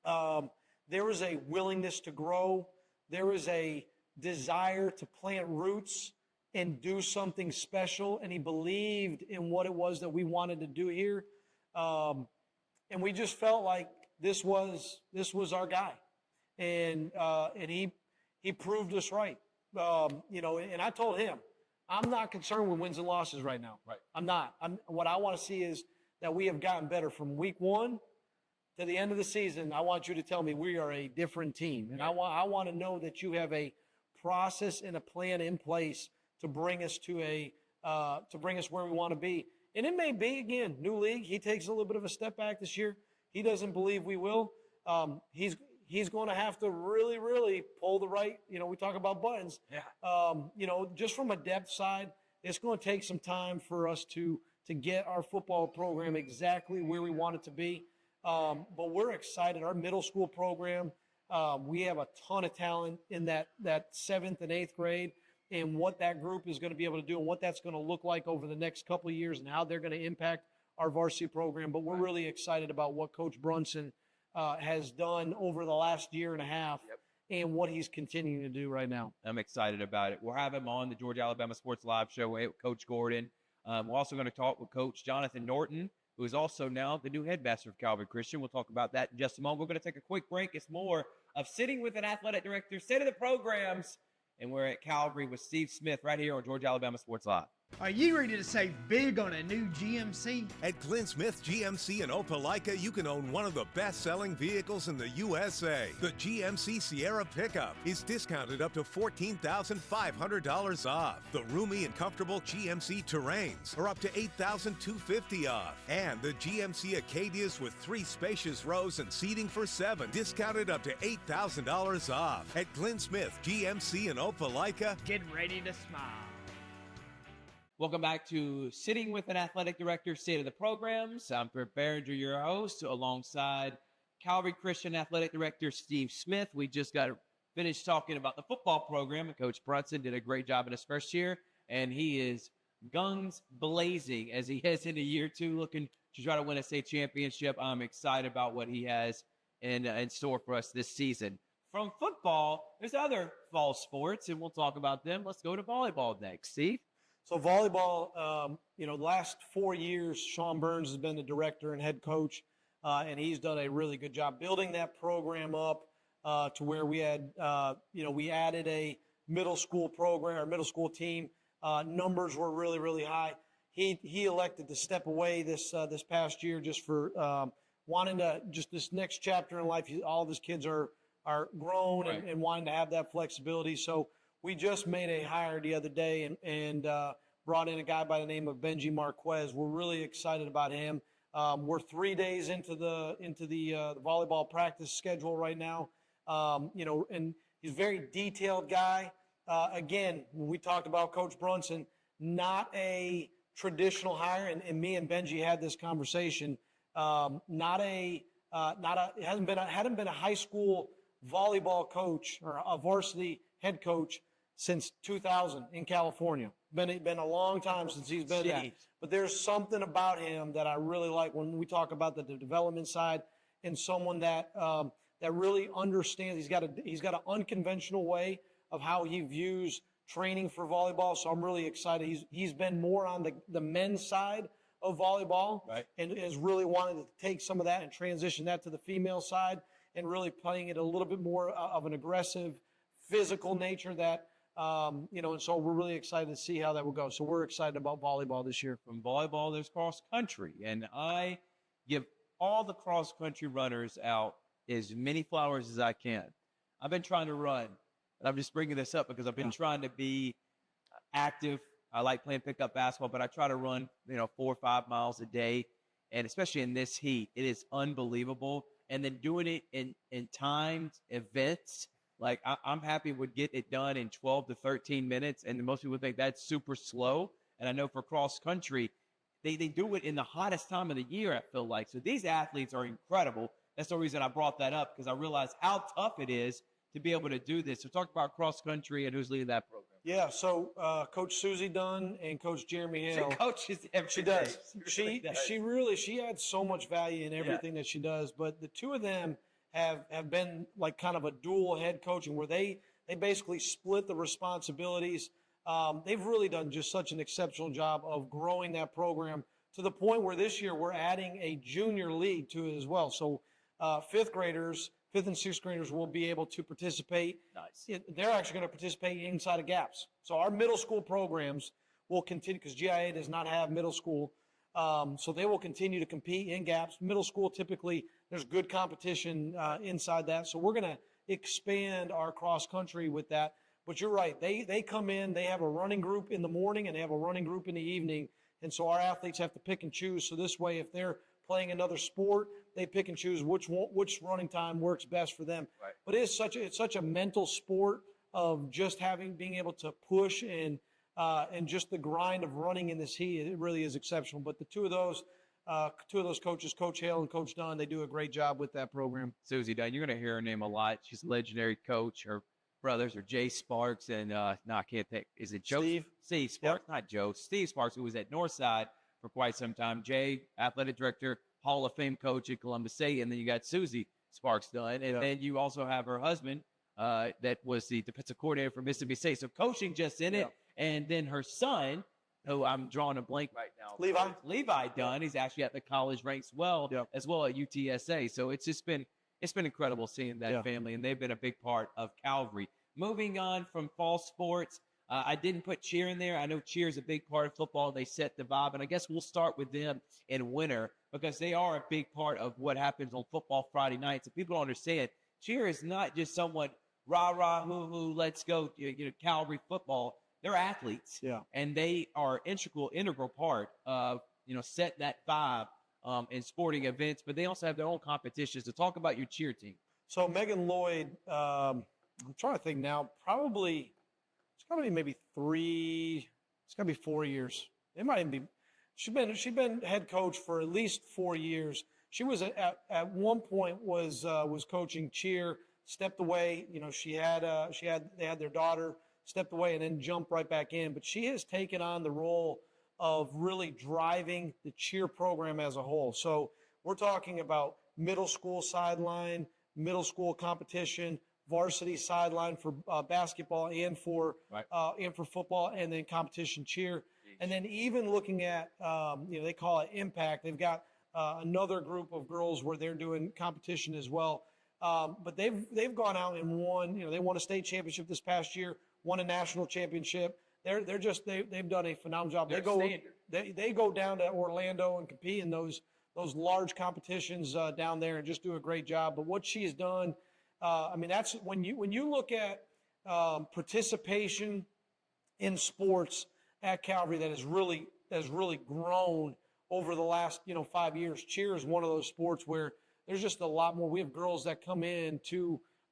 [SPEAKER 2] There was a willingness to grow. There was a desire to plant roots and do something special. And he believed in what it was that we wanted to do here. And we just felt like this was our guy. And he proved us right. And I told him, I'm not concerned with wins and losses right now.
[SPEAKER 1] Right.
[SPEAKER 2] I'm not. What I want to see is that we have gotten better from week 1 to the end of the season. I want you to tell me we are a different team. And I want to know that you have a process and a plan in place to bring us to bring us where we want to be. And it may be, again, new league. He takes a little bit of a step back this year. He doesn't believe we will. He's going to have to really, really pull the right, we talk about buttons.
[SPEAKER 1] Yeah.
[SPEAKER 2] Just from a depth side, it's going to take some time for us to get our football program exactly where we want it to be. But we're excited. Our middle school program, we have a ton of talent in that 7th and 8th grade, and what that group is going to be able to do and what that's going to look like over the next couple of years and how they're going to impact our varsity program. But we're really excited about what Coach Brunson has done over the last year and a half.
[SPEAKER 1] Yep.
[SPEAKER 2] and what he's continuing to do right now.
[SPEAKER 1] I'm excited about it. We'll have him on the Georgia Alabama Sports Live show with Coach Gordon. We're also going to talk with Coach Jonathan Norton, who is also now the new headmaster of Calvary Christian. We'll talk about that in just a moment. We're going to take a quick break. It's more of Sitting with an Athletic Director, State of the Programs, and we're at Calvary with Steve Smith right here on Georgia Alabama Sports Live.
[SPEAKER 3] Are you ready to save big on a new GMC?
[SPEAKER 4] At Glenn Smith GMC in Opelika, you can own one of the best-selling vehicles in the USA. The GMC Sierra pickup is discounted up to $14,500 off. The roomy and comfortable GMC Terrains are up to $8,250 off. And the GMC Acadias with 3 spacious rows and seating for 7, discounted up to $8,000 off. At Glenn Smith GMC in Opelika,
[SPEAKER 3] Get ready to smile.
[SPEAKER 1] Welcome back to Sitting with an Athletic Director, State of the Programs. I'm Brett Behringer, your host, alongside Calvary Christian Athletic Director Steve Smith. We just got finished talking about the football program, and Coach Brunson did a great job in his first year, and he is guns blazing as he heads into year 2, looking to try to win a state championship. I'm excited about what he has in store for us this season. From football, there's other fall sports, and we'll talk about them. Let's go to volleyball next. Steve?
[SPEAKER 2] So volleyball, the last 4 years, Sean Burns has been the director and head coach, and he's done a really good job building that program up to where we had, we added a middle school program, or middle school team. Numbers were really, really high. He elected to step away this past year just for wanting to, just this next chapter in life. All of his kids are grown, right, and wanting to have that flexibility. So we just made a hire the other day and brought in a guy by the name of Benji Marquez. We're really excited about him. We're 3 days into the volleyball practice schedule right now. And he's a very detailed guy. Again, when we talked about Coach Brunson, not a traditional hire, and me and Benji had this conversation. It hadn't been a high school volleyball coach or a varsity head coach since 2000 in California. Been a long time since he's been there. But there's something about him that I really like when we talk about the development side, and someone that that really understands. He's got an unconventional way of how he views training for volleyball. So I'm really excited. He's been more on the men's side of volleyball, right, and has really wanted to take some of that and transition that to the female side, and really playing it a little bit more of an aggressive, physical nature that, and so we're really excited to see how that will go. So we're excited about volleyball this year.
[SPEAKER 1] From volleyball, there's cross country, and I give all the cross country runners out as many flowers as I can. I've been trying to run, and I'm just bringing this up because I've been trying to be active. I like playing pickup basketball, but I try to run, 4 or 5 miles a day, and especially in this heat, it is unbelievable. And then doing it in timed events, like I'm happy would get it done in 12 to 13 minutes, and most people think that's super slow. And I know for cross country, they do it in the hottest time of the year, I feel like. So these athletes are incredible. That's the reason I brought that up, because I realized how tough it is to be able to do this. So talk about cross country and who's leading that program.
[SPEAKER 2] Yeah, so Coach Susie Dunn and Coach Jeremy Hale.
[SPEAKER 1] She coaches every
[SPEAKER 2] She
[SPEAKER 1] day.
[SPEAKER 2] does. She adds so much value in everything that she does. But the two of them have been like kind of a dual head coaching, where they basically split the responsibilities. They've really done just such an exceptional job of growing that program to the point where this year we're adding a junior league to it as well. So fifth and sixth graders will be able to participate.
[SPEAKER 1] Nice.
[SPEAKER 2] They're actually going to participate inside of gaps. So our middle school programs will continue, because GIA does not have middle school. So they will continue to compete in gaps. Middle school, typically, there's good competition inside that. So we're going to expand our cross country with that. But you're right. They come in, they have a running group in the morning, and they have a running group in the evening. And so our athletes have to pick and choose. So this way, if they're playing another sport, they pick and choose which running time works best for them. Right. But it's such a mental sport of just being able to push and just the grind of running in this heat. It really is exceptional. But the two of those coaches, Coach Hale and Coach Dunn, they do a great job with that program.
[SPEAKER 1] Susie Dunn, you're going to hear her name a lot. She's a legendary coach. Her brothers are Jay Sparks and I can't think. Is it Joe? Steve Sparks, yep. Not Joe. Steve Sparks, who was at Northside for quite some time. Jay, athletic director, Hall of Fame coach at Columbus State, and then you got Susie Sparks Dunn, and then you also have her husband, that was the defensive coordinator for Mississippi State. So coaching just in it. And then her son, who I'm drawing a blank right now. Levi Dunn. He's actually at the college ranks as well at UTSA. So it's been incredible seeing that family, and they've been a big part of Calvary. Moving on from fall sports, I didn't put cheer in there. I know cheer is a big part of football. They set the vibe, and I guess we'll start with them in winter because they are a big part of what happens on football Friday nights. And people don't understand, cheer is not just someone rah rah hoo hoo, let's go, Calvary football. They're athletes, and they are integral part of set that vibe in sporting events. But they also have their own competitions. To talk about your cheer team.
[SPEAKER 2] So Megan Lloyd, I'm trying to think now. Probably it's got to be maybe 3. It's got to be 4 years. It might even be. She's been head coach for at least 4 years. She was at one point was coaching cheer. Stepped away. They had their daughter. Stepped away and then jumped right back in. But she has taken on the role of really driving the cheer program as a whole. So we're talking about middle school sideline, middle school competition, varsity sideline for basketball and for football, and then competition cheer. And then even looking at, they call it impact. They've got another group of girls where they're doing competition as well. But they've gone out and won. They won a state championship this past year. Won a national championship. They've done a phenomenal job. They go down to Orlando and compete in those large competitions down there and just do a great job. But what she's done, that's when you look at participation in sports at Calvary that has really grown over the last 5 years. Cheer is one of those sports where there's just a lot more. We have girls that come in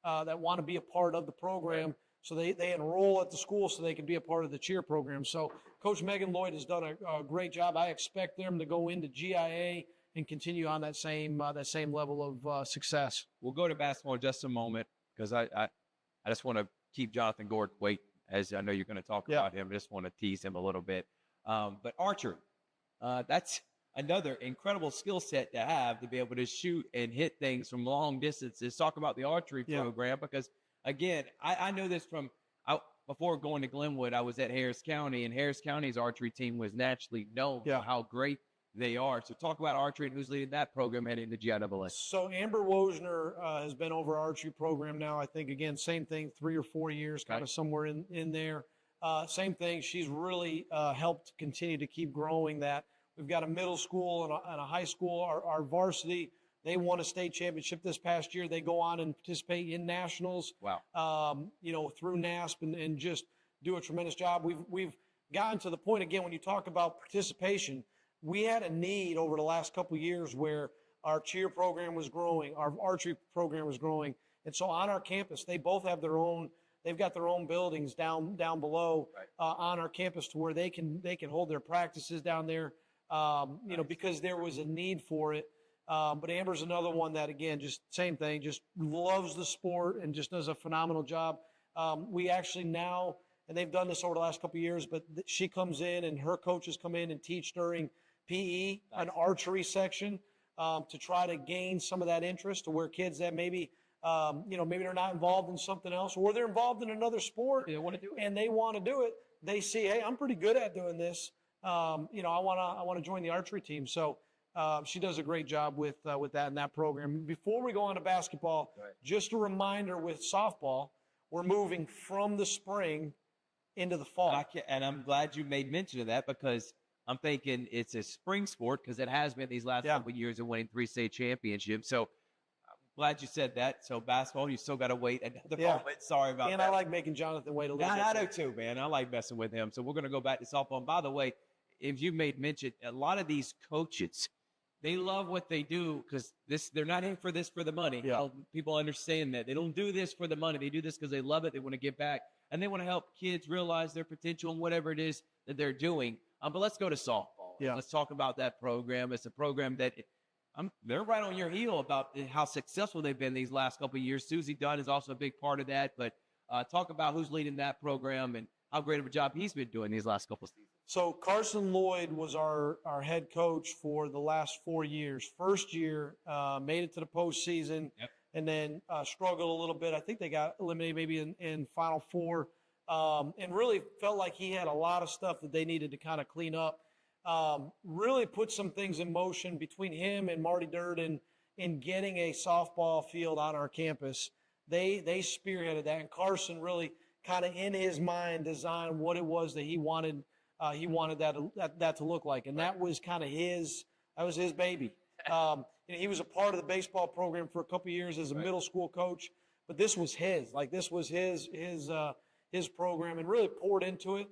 [SPEAKER 2] that want to be a part of the program. So they enroll at the school so they can be a part of the cheer program. So Coach Megan Lloyd has done a great job. I expect them to go into GIA and continue on that same level of success.
[SPEAKER 1] We'll go to basketball in just a moment because I just want to keep Jonathan Gordon wait, as I know you're going to talk about him. I just want to tease him a little bit. But archery, that's another incredible skill set to have, to be able to shoot and hit things from long distances. Talk about the archery program because – again, I know this from before going to Glenwood. I was at Harris County, and Harris County's archery team was naturally known for how great they are. So talk about archery and who's leading that program heading into GIAA.
[SPEAKER 2] So Amber Wozner has been over our archery program now, I think, again, same thing, 3 or 4 years, kind of somewhere in there. Same thing. She's really helped continue to keep growing that. We've got a middle school and a high school. Our varsity, they won a state championship this past year. They go on and participate in nationals.
[SPEAKER 1] Wow.
[SPEAKER 2] Through NASP and just do a tremendous job. We've gotten to the point, again, when you talk about participation, we had a need over the last couple of years where our cheer program was growing, our archery program was growing. And so on our campus, they both have they've got their own buildings down below on our campus to where they can hold their practices down there, because there was a need for it. But Amber's another one that, again, just same thing, just loves the sport and just does a phenomenal job. We actually now, and they've done this over the last couple of years, but she comes in and her coaches come in and teach during PE, an archery section, to try to gain some of that interest to where kids that maybe they're not involved in something else, or they're involved in another sport
[SPEAKER 1] they want to do it.
[SPEAKER 2] and they want to do it. They see, hey, I'm pretty good at doing this. I want to join the archery team. So she does a great job with that in that program. Before we go on to basketball, just a reminder with softball, we're moving from the spring into the fall.
[SPEAKER 1] And I'm glad you made mention of that because I'm thinking it's a spring sport because it has been these last couple of years of winning 3 state championships. So I'm glad you said that. So basketball, you still got to wait another moment. Sorry about that.
[SPEAKER 2] And I like making Jonathan wait a little bit.
[SPEAKER 1] I do too, man. I like messing with him. So we're going to go back to softball. And by the way, if you made mention, a lot of these coaches, they love what they do because they're not in for this for the money.
[SPEAKER 2] Yeah.
[SPEAKER 1] People understand that. They don't do this for the money. They do this because they love it. They want to give back. And they want to help kids realize their potential and whatever it is that they're doing. But let's go to softball.
[SPEAKER 2] Yeah.
[SPEAKER 1] Let's talk about that program. It's a program that they're right on your heel about how successful they've been these last couple of years. Susie Dunn is also a big part of that. But talk about who's leading that program and how great of a job he's been doing these last couple of seasons.
[SPEAKER 2] So Carson Lloyd was our head coach for the last 4 years. First year, made it to the postseason.
[SPEAKER 1] Yep.
[SPEAKER 2] and then struggled a little bit. I think they got eliminated maybe in Final Four, and really felt like he had a lot of stuff that they needed to kind of clean up. Really put some things in motion between him and Marty Durden in getting a softball field on our campus. They spearheaded that, and Carson really kind of in his mind designed what it was that he wanted that to look like, and that was kind of his baby. He was a part of the baseball program for a couple of years as a middle school coach, but this was his program, and really poured into it.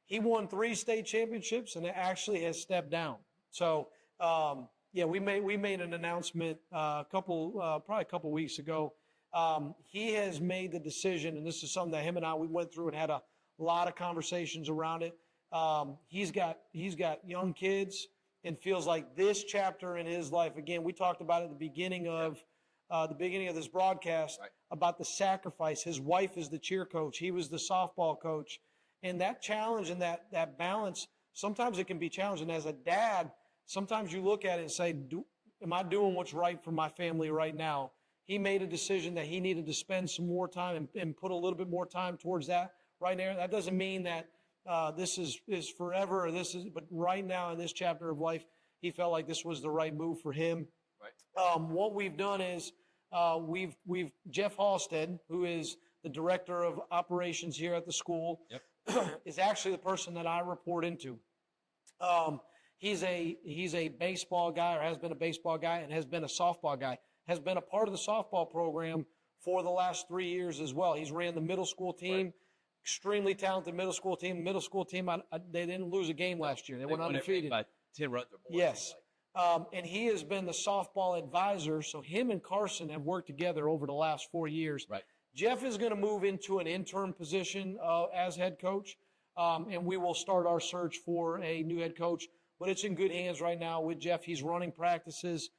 [SPEAKER 2] He won 3 state championships, and it actually has stepped down. So we made an announcement probably a couple weeks ago. He has made the decision, and this is something that him and we went through and had a lot of conversations around it. He's got young kids, and feels like this chapter in his life, again, we talked about it at the beginning of this broadcast, about the sacrifice. His wife is the cheer coach. He was the softball coach. And that challenge and that balance, sometimes it can be challenging. As a dad, sometimes you look at it and say, am I doing what's right for my family right now? He made a decision that he needed to spend some more time and put a little bit more time towards that right now. That doesn't mean that this is forever, but right now in this chapter of life, he felt like this was the right move for him. Right. What we've done is we've Jeff Halstead, who is the director of operations here at the school, is actually the person that I report into. He's a baseball guy, or has been a baseball guy, and has been a softball guy. Has been a part of the softball program for the last 3 years as well. He's ran the middle school team. Right. Extremely talented middle school team. They didn't lose a game last year. They went undefeated.
[SPEAKER 1] By 10 runs or more.
[SPEAKER 2] Yes. And he has been the softball advisor. So him and Carson have worked together over the last 4 years.
[SPEAKER 1] Right.
[SPEAKER 2] Jeff is going to move into an interim position as head coach. And we will start our search for a new head coach. But it's in good hands right now with Jeff. He's running practices.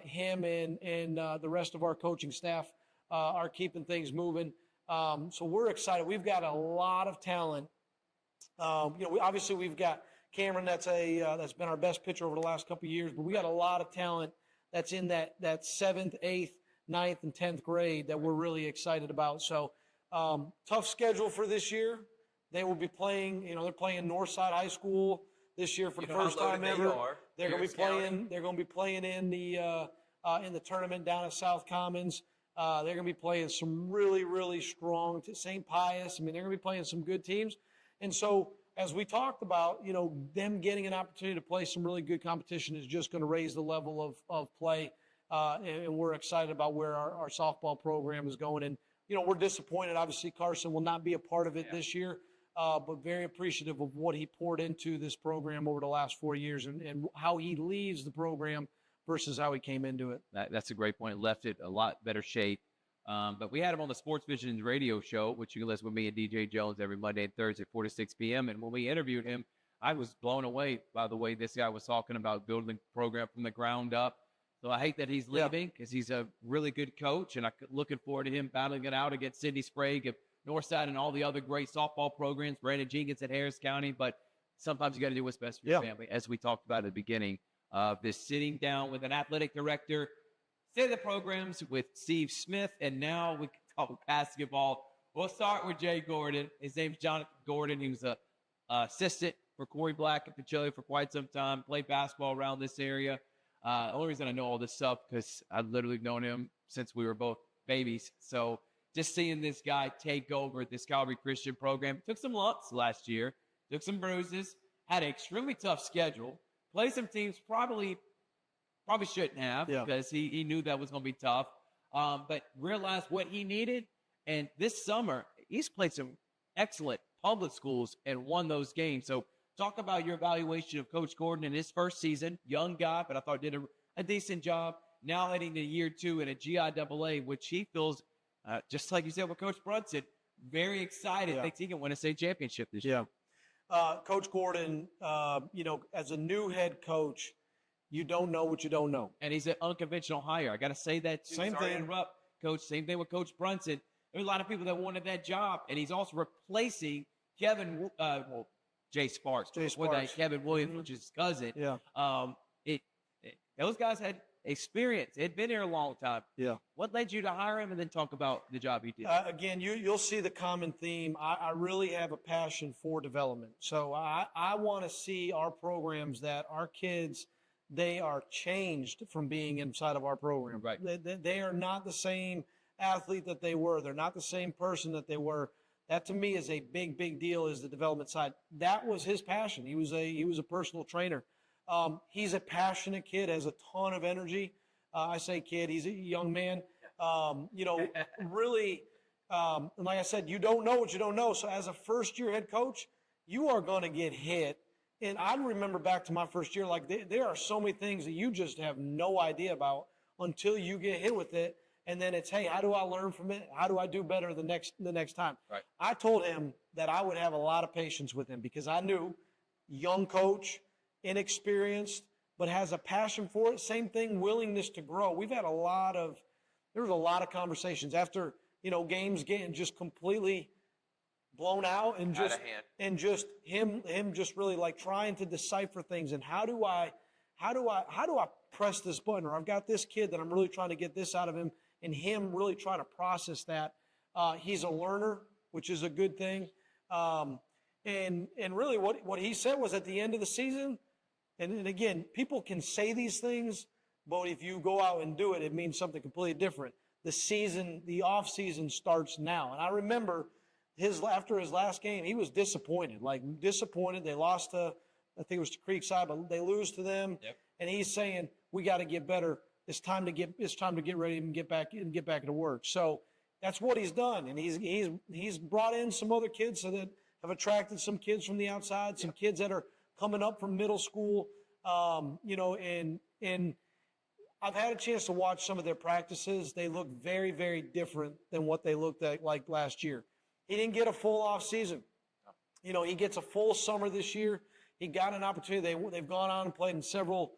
[SPEAKER 2] Him and the rest of our coaching staff are keeping things moving. So we're excited. We've got a lot of talent. Obviously we've got Cameron. That's been our best pitcher over the last couple of years. But we got a lot of talent that's in that 7th, 8th, 9th, and 10th grade that we're really excited about. So tough schedule for this year. They will be playing. They're playing Northside High School this year for the first time ever. They're going to be playing in the tournament down at South Commons. They're going to be playing some really, really strong St. Pius. They're going to be playing some good teams. And so, as we talked about, them getting an opportunity to play some really good competition is just going to raise the level of play. And we're excited about where our softball program is going. And, we're disappointed. Obviously, Carson will not be a part of it this year, but very appreciative of what he poured into this program over the last 4 years and how he leaves the program versus how he came into it.
[SPEAKER 1] That's a great point. Left it a lot better shape. But we had him on the Sports Vision radio show, which you can listen with me and DJ Jones every Monday and Thursday, 4 to 6 p.m. And when we interviewed him, I was blown away by the way this guy was talking about building the program from the ground up. So I hate that he's leaving because he's a really good coach, and I'm looking forward to him battling it out against Sidney Sprague of Northside and all the other great softball programs, Brandon Jenkins at Harris County. But sometimes you got to do what's best for your family, as we talked about at the beginning of this, sitting down with an athletic director, say the programs with Steve Smith, and now we can talk basketball. We'll start with Jay Gordon. His name's Jonathan Gordon. He was a assistant for Corey Black at Pacelli for quite some time, played basketball around this area. The only reason I know all this stuff because I've literally known him since we were both babies. So just seeing this guy take over this Calvary Christian program, took some lumps last year, took some bruises, had an extremely tough schedule, played some teams probably shouldn't have because he knew that was going to be tough, but realized what he needed. And this summer, he's played some excellent public schools and won those games. So talk about your evaluation of Coach Gordon in his first season. Young guy, but I thought did a decent job. Now heading to year 2 in a GIAA, which he feels, just like you said with Coach Brunson, very excited. Thinks he can win a state championship this year.
[SPEAKER 2] Coach Gordon, as a new head coach, you don't know what you don't know.
[SPEAKER 1] And he's an unconventional hire. I got to say that too.
[SPEAKER 2] Same thing.
[SPEAKER 1] Interrupt, Coach. Same thing with Coach Brunson. There were a lot of people that wanted that job, and he's also replacing Jay Sparks. Kevin Williams, which is his cousin.
[SPEAKER 2] Yeah.
[SPEAKER 1] Those guys had experience. He'd been here a long time.
[SPEAKER 2] Yeah.
[SPEAKER 1] What led you to hire him, and then talk about the job he did?
[SPEAKER 2] Again, you'll see the common theme. I really have a passion for development. So I want to see our programs that our kids, they are changed from being inside of our program.
[SPEAKER 1] Right.
[SPEAKER 2] They are not the same athlete that they were. They're not the same person that they were. That to me is a big, big deal, is the development side. That was his passion. He was a personal trainer. He's a passionate kid, has a ton of energy. I say kid, he's a young man. Really, like I said, you don't know what you don't know. So as a first-year head coach, you are going to get hit. And I remember back to my first year, like there are so many things that you just have no idea about until you get hit with it. And then it's, hey, how do I learn from it? How do I do better the next time?
[SPEAKER 1] Right.
[SPEAKER 2] I told him that I would have a lot of patience with him because I knew young coach, inexperienced, but has a passion for it. Same thing, willingness to grow. We've had there was a lot of conversations after, games getting just completely blown out and
[SPEAKER 1] Out of hand.
[SPEAKER 2] just him just really like trying to decipher things and how do I press this button, or I've got this kid that I'm really trying to get this out of him, and him really trying to process that. He's a learner, which is a good thing. And really what he said was at the end of the season, and again, people can say these things, but if you go out and do it, it means something completely different. The off season starts now. And I remember after his last game, he was disappointed. They lost to, I think it was to Creekside, but they lose to them.
[SPEAKER 1] Yep.
[SPEAKER 2] And he's saying, we got to get better. It's time to get ready and get back into work. So that's what he's done. And he's brought in some other kids so that have attracted some kids from the outside, some kids that are coming up from middle school, and I've had a chance to watch some of their practices. They look very, very different than what they looked like last year. He didn't get a full off season. He gets a full summer this year. He got an opportunity. They've gone on and played in several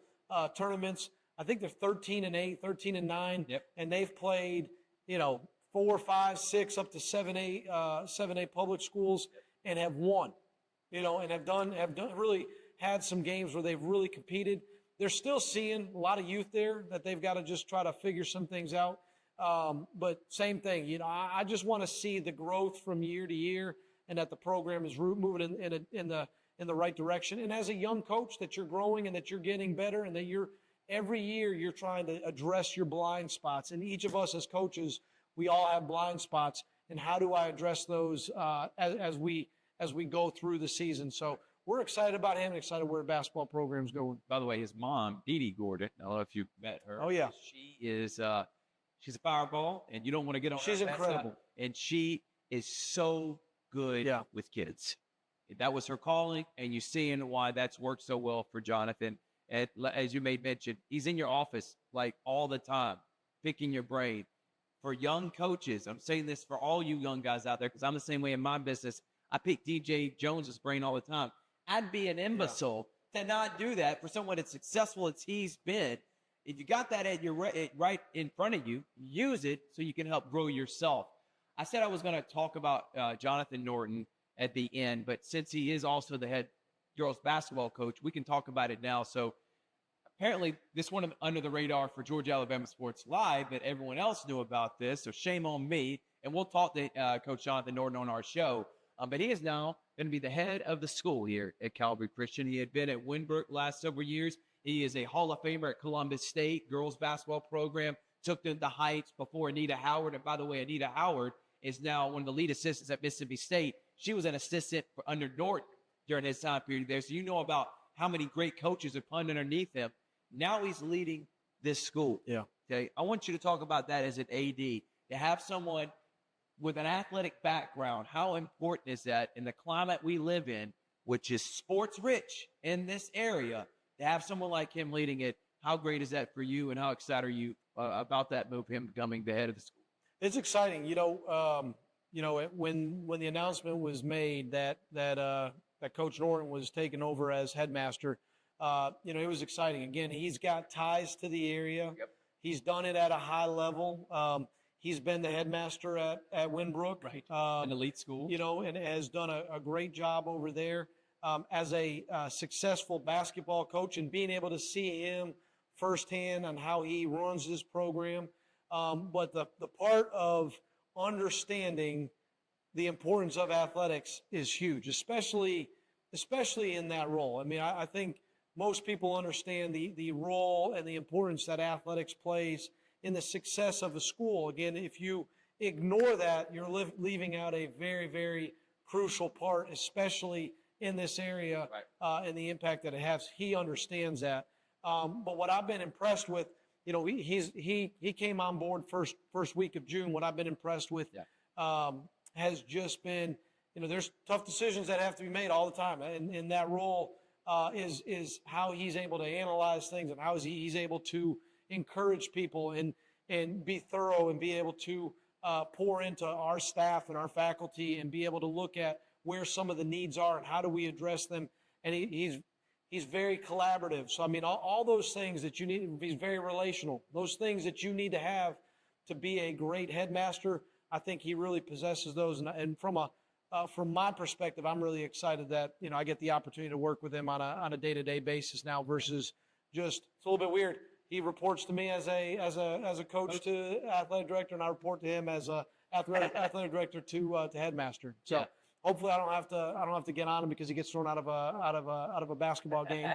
[SPEAKER 2] tournaments. I think they're 13-8, 13-9,
[SPEAKER 1] Yep.
[SPEAKER 2] and they've played, 4, 5, 6, up to 7, 8 public schools, and have won. And have done really had some games where they've really competed. They're still seeing a lot of youth there that they've got to just try to figure some things out. But same thing, I just want to see the growth from year to year, and that the program is moving in the right direction. And as a young coach, that you're growing and that you're getting better, and that every year you're trying to address your blind spots. And each of us as coaches, we all have blind spots. And how do I address those as we go through the season? So we're excited about him and excited where the basketball program's going.
[SPEAKER 1] By the way, his mom, Dee Dee Gordon, I don't know if you've met her.
[SPEAKER 2] Oh, yeah.
[SPEAKER 1] She is she's a fireball, and you don't want to get on
[SPEAKER 2] She's
[SPEAKER 1] her bad
[SPEAKER 2] incredible.
[SPEAKER 1] side. And she is so good
[SPEAKER 2] Yeah.
[SPEAKER 1] with kids. That was her calling, and you're seeing why that's worked so well for Jonathan. And as you may mention, he's in your office like all the time, picking your brain. For young coaches, I'm saying this for all you young guys out there, because I'm the same way in my business. I pick DJ Jones's brain all the time. I'd be an imbecile to not do that for someone as successful as he's been. If you got that at right in front of you, use it so you can help grow yourself. I said I was going to talk about Jonathan Norton at the end, but since he is also the head girls basketball coach, we can talk about it now. So apparently this went under the radar for Georgia Alabama Sports Live, but everyone else knew about this, so shame on me. And we'll talk to Coach Jonathan Norton on our show. But he is now going to be the head of the school here at Calvary Christian. He had been at Winbrook last several years. He is a Hall of Famer at Columbus State girls basketball program, took them to the heights before Anita Howard. And by the way, Anita Howard is now one of the lead assistants at Mississippi State. She was an assistant under Norton during his time period there. So you know about how many great coaches are put underneath him. Now he's leading this school.
[SPEAKER 2] Yeah.
[SPEAKER 1] Okay. I want you to talk about that as an AD, to have someone with an athletic background. How important is that in the climate we live in, which is sports rich in this area, to have someone like him leading it? How great is that for you, and how excited are you about that move, him becoming the head of the school? It's
[SPEAKER 2] exciting. When the announcement was made that Coach Norton was taking over as headmaster, it was exciting. Again, he's got ties to the area.
[SPEAKER 1] Yep.
[SPEAKER 2] He's done it at a high level. He's been the headmaster at Winbrook,
[SPEAKER 1] right? An elite school,
[SPEAKER 2] and has done a great job over there as a successful basketball coach, and being able to see him firsthand on how he runs this program. But the part of understanding the importance of athletics is huge, especially in that role. I mean, I think most people understand the role and the importance that athletics plays in the success of a school. Again, if you ignore that, you're leaving out a very, very crucial part, especially in this area, and the impact that it has. He understands that. But what I've been impressed with, you know, he came on board first week of June. What I've been impressed with has just been, you know, there's tough decisions that have to be made all the time, and that role is how he's able to analyze things and how he's able to encourage people and be thorough and be able to pour into our staff and our faculty and be able to look at where some of the needs are and how do we address them. And he's very collaborative. So, I mean, all those things that you need, he's very relational. Those things that you need to have to be a great headmaster, I think he really possesses those. And from my perspective, I'm really excited that, you know, I get the opportunity to work with him on a day-to-day basis now versus just, it's a little bit weird. He reports to me as a coach to athletic director, and I report to him as a athletic director to headmaster. So hopefully I don't have to get on him because he gets thrown out of a basketball game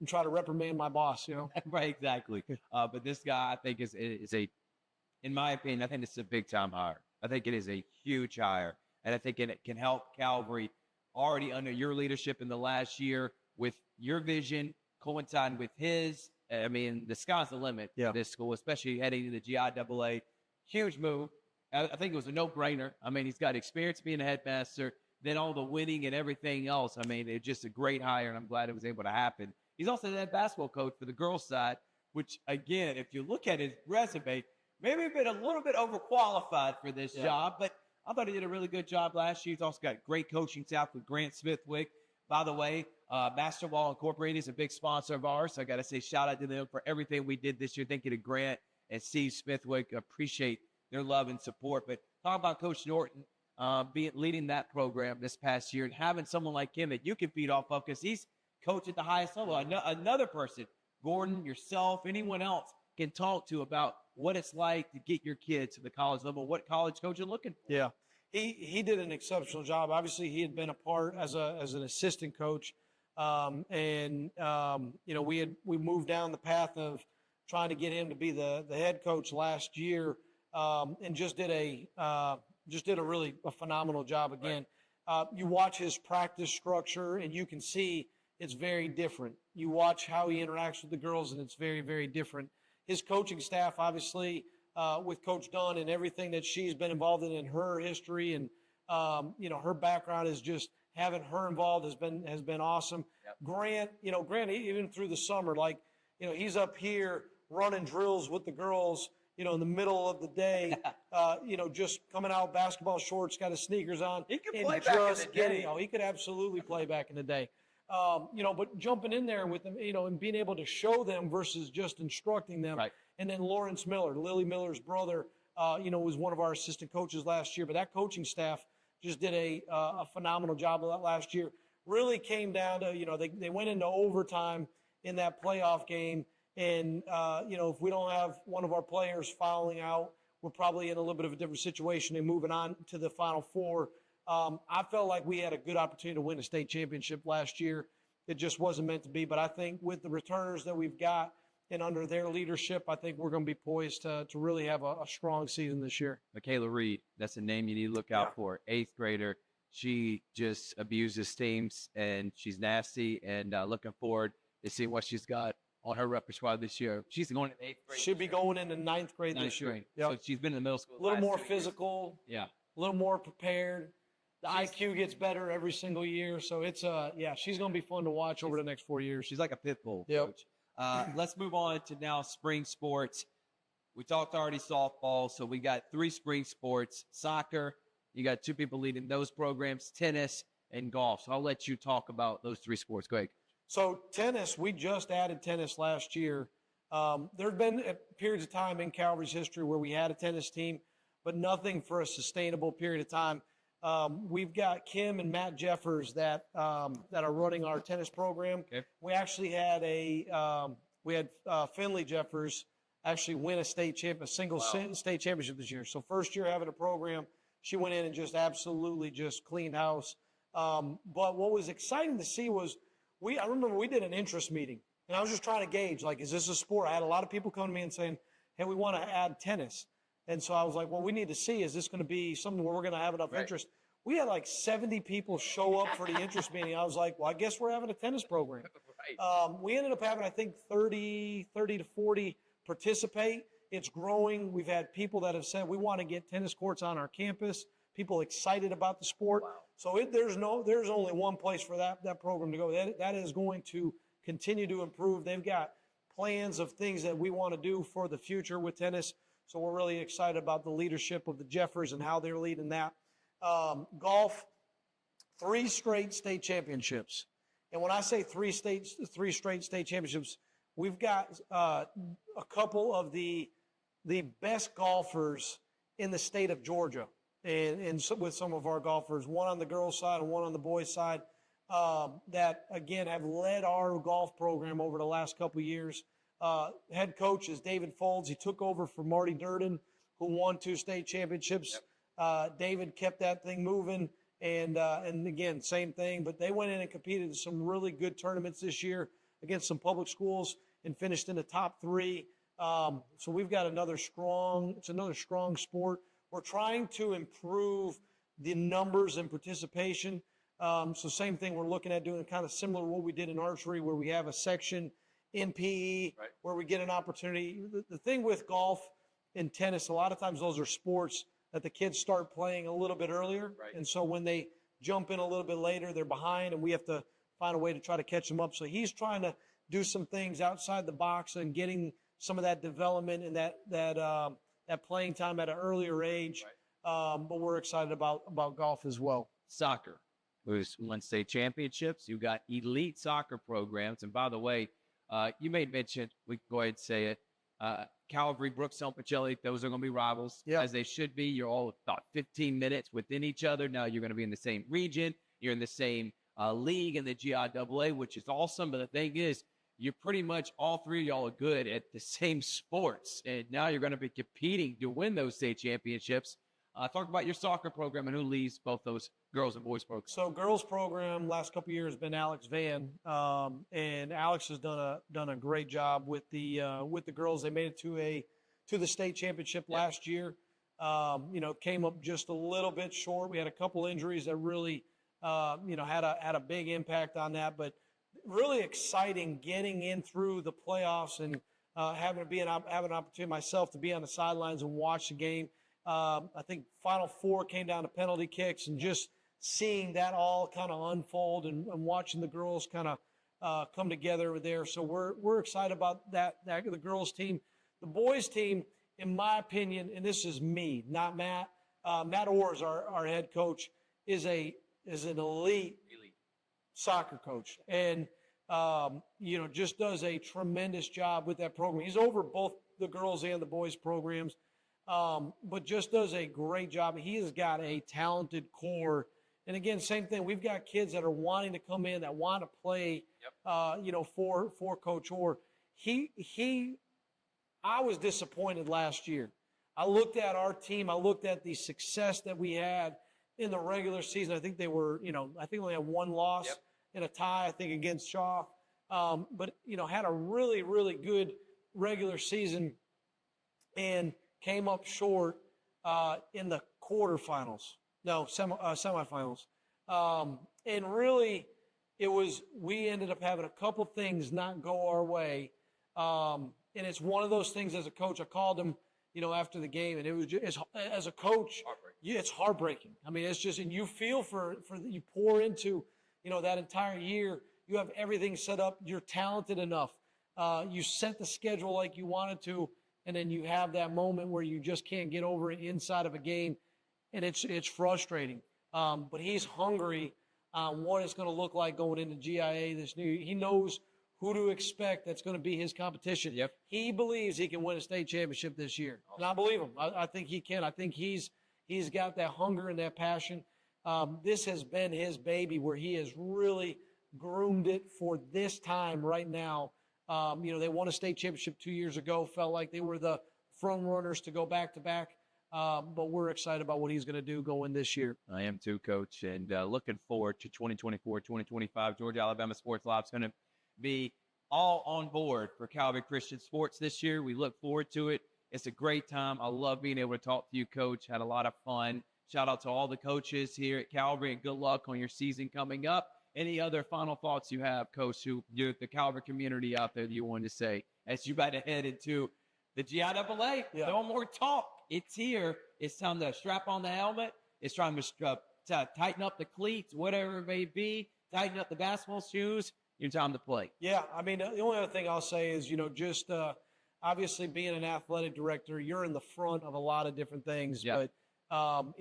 [SPEAKER 2] and try to reprimand my boss. You know,
[SPEAKER 1] Right, exactly. But this guy, I think, is in my opinion, I think it's a big time hire. I think it is a huge hire, and I think it can help Calvary already under your leadership in the last year with your vision coinciding with his. I mean, the sky's the limit for this school, especially heading to the GIAA. Huge move. I think it was a no-brainer. I mean, he's got experience being a headmaster, then all the winning and everything else. I mean, it's just a great hire, and I'm glad it was able to happen. He's also the head basketball coach for the girls' side, which, again, if you look at his resume, maybe been a little bit overqualified for this job, but I thought he did a really good job last year. He's also got great coaching staff with Grant Smithwick. By the way, Basketball Incorporated is a big sponsor of ours, so I got to say shout out to them for everything we did this year. Thank you to Grant and Steve Smithwick. Appreciate their love and support. But talking about Coach Norton leading that program this past year and having someone like him that you can feed off of because he's coached at the highest level. Another person, Gordon, yourself, anyone else can talk to about what it's like to get your kids to the college level, what college coach are looking for.
[SPEAKER 2] Yeah. He did an exceptional job. Obviously, he had been a part as an assistant coach, you know, we moved down the path of trying to get him to be the head coach last year, and just did a really phenomenal job again. You watch his practice structure, and you can see it's very different. You watch how he interacts with the girls, and it's very, very different. His coaching staff, obviously, with Coach Dunn and everything that she's been involved in her history and, you know, her background is just having her involved has been awesome. Yep. Grant, even through the summer, like, you know, he's up here running drills with the girls, you know, in the middle of the day, you know, just coming out basketball shorts, got his sneakers on.
[SPEAKER 1] He could play back in the day.
[SPEAKER 2] He could absolutely play back in the day. You know, but jumping in there with them, you know, and being able to show them versus just instructing them. Right. And then Lawrence Miller, Lily Miller's brother, you know, was one of our assistant coaches last year. But that coaching staff just did a phenomenal job of that last year. Really came down to, you know, they went into overtime in that playoff game. And, you know, if we don't have one of our players fouling out, we're probably in a little bit of a different situation and moving on to the Final Four. I felt like we had a good opportunity to win a state championship last year. It just wasn't meant to be. But I think with the returners that we've got and under their leadership, I think we're going to be poised to really have a strong season this year.
[SPEAKER 1] Michaela Reed, that's a name you need to look out for. 8th grader. She just abuses teams, and she's nasty, and looking forward to see what she's got on her repertoire this year. She's going in 8th grade.
[SPEAKER 2] She'll be going into 9th grade this year.
[SPEAKER 1] Yep. So she's been in the middle school.
[SPEAKER 2] A little more physical.
[SPEAKER 1] Yeah.
[SPEAKER 2] A little more prepared. The IQ gets better every single year. So it's, she's going to be fun to watch over the next 4 years.
[SPEAKER 1] She's like a pit bull,
[SPEAKER 2] yep.
[SPEAKER 1] Coach. Let's move on to now spring sports. We talked already softball, so we got 3 spring sports. Soccer, you got 2 people leading those programs, tennis and golf. So I'll let you talk about those 3 sports. Go ahead.
[SPEAKER 2] So tennis, we just added tennis last year. There have been periods of time in Calvary's history where we had a tennis team, but nothing for a sustainable period of time. We've got Kim and Matt Jeffers that are running our tennis program. Okay. We actually had a we had Finley Jeffers actually win a state state championship this year. So first year having a program, she went in and just absolutely just cleaned house. But what was exciting to see was I remember we did an interest meeting, and I was just trying to gauge, like, is this a sport? I had a lot of people come to me and saying, hey, we want to add tennis. And so I was like, well, we need to see, is this going to be something where we're going to have enough interest? We had like 70 people show up for the interest meeting. I was like, well, I guess we're having a tennis program. We ended up having, I think, 30 to 40 participate. It's growing. We've had people that have said we want to get tennis courts on our campus. People excited about the sport. Wow. So there's only one place for that program to go. That is going to continue to improve. They've got plans of things that we want to do for the future with tennis. So we're really excited about the leadership of the Jeffers and how they're leading that. Golf, 3 straight state championships. And when I say 3 straight state championships, we've got a couple of the best golfers in the state of Georgia, and with some of our golfers, one on the girls' side and one on the boys' side, that again have led our golf program over the last couple of years. Head coach is David Folds. He took over for Marty Durden, who won 2 state championships. David kept that thing moving, and again, same thing. But they went in and competed in some really good tournaments this year against some public schools and finished in the top 3. So we've got another strong sport. We're trying to improve the numbers and participation. So same thing, we're looking at doing kind of similar to what we did in archery, where we have a section in PE, where we get an opportunity. The thing with golf and tennis, a lot of times those are sports that the kids start playing a little bit earlier. Right. And so when they jump in a little bit later, they're behind, and we have to find a way to try to catch them up. So he's trying to do some things outside the box and getting some of that development and that playing time at an earlier age. Right. But we're excited about golf as well.
[SPEAKER 1] Soccer. Who's won state championships. You got elite soccer programs. And by the way, you made mention, we can go ahead and say it, Calvary, Brooks, St. Pacelli, those are going to be rivals, as they should be. You're all about 15 minutes within each other. Now you're going to be in the same region. You're in the same league in the GIAA, which is awesome. But the thing is, you're pretty much all 3 of y'all are good at the same sports. And now you're going to be competing to win those state championships. Talk about your soccer program and who leads both those girls and boys programs.
[SPEAKER 2] So girls program last couple of years has been Alex Van, and Alex has done a great job with the girls. They made it to the state championship last year. Came up just a little bit short. We had a couple injuries that really had a big impact on that, but really exciting getting in through the playoffs and having an opportunity myself to be on the sidelines and watch the game. I think Final Four came down to penalty kicks, and just seeing that all kind of unfold and watching the girls kind of come together there. So we're excited about that, the girls team. The boys team, in my opinion, and this is me, not Matt. Matt Orrs, our head coach, is an elite soccer coach, and just does a tremendous job with that program. He's over both the girls and the boys programs. But just does a great job. He has got a talented core. And again, same thing. We've got kids that are wanting to come in, that want to play, for Coach Orr. I was disappointed last year. I looked at our team. I looked at the success that we had in the regular season. I think they were, I think only had 1 loss and a tie, I think, against Shaw. But had a really, really good regular season and came up short in the semifinals. And really, we ended up having a couple things not go our way. And it's one of those things as a coach. I called him, after the game, and it was just, as a coach, it's heartbreaking. I mean, it's just, and you feel for you pour into, that entire year. You have everything set up. You're talented enough. You set the schedule like you wanted to. And then you have that moment where you just can't get over it inside of a game, and it's frustrating. But he's hungry on what it's going to look like going into GIA this new year. He knows who to expect that's going to be his competition. Yep. He believes he can win a state championship this year. And I believe him. I think he can. I think he's got that hunger and that passion. This has been his baby, where he has really groomed it for this time right now. They won a state championship 2 years ago, felt like they were the front runners to go back to back. But we're excited about what he's going to do going this year.
[SPEAKER 1] I am too, Coach, and looking forward to 2024, 2025. Georgia Alabama Sports Live is going to be all on board for Calvary Christian Sports this year. We look forward to it. It's a great time. I love being able to talk to you, Coach. Had a lot of fun. Shout out to all the coaches here at Calvary, and good luck on your season coming up. Any other final thoughts you have, Coach, the Calvary community out there that you wanted to say as you about to head into the GIAA?
[SPEAKER 2] Yeah.
[SPEAKER 1] No more talk. It's here. It's time to strap on the helmet. It's time to tighten up the cleats, whatever it may be, tighten up the basketball shoes. Your time to play.
[SPEAKER 2] Yeah, I mean, the only other thing I'll say is, just obviously being an athletic director, you're in the front of a lot of different things.
[SPEAKER 1] Yeah.
[SPEAKER 2] But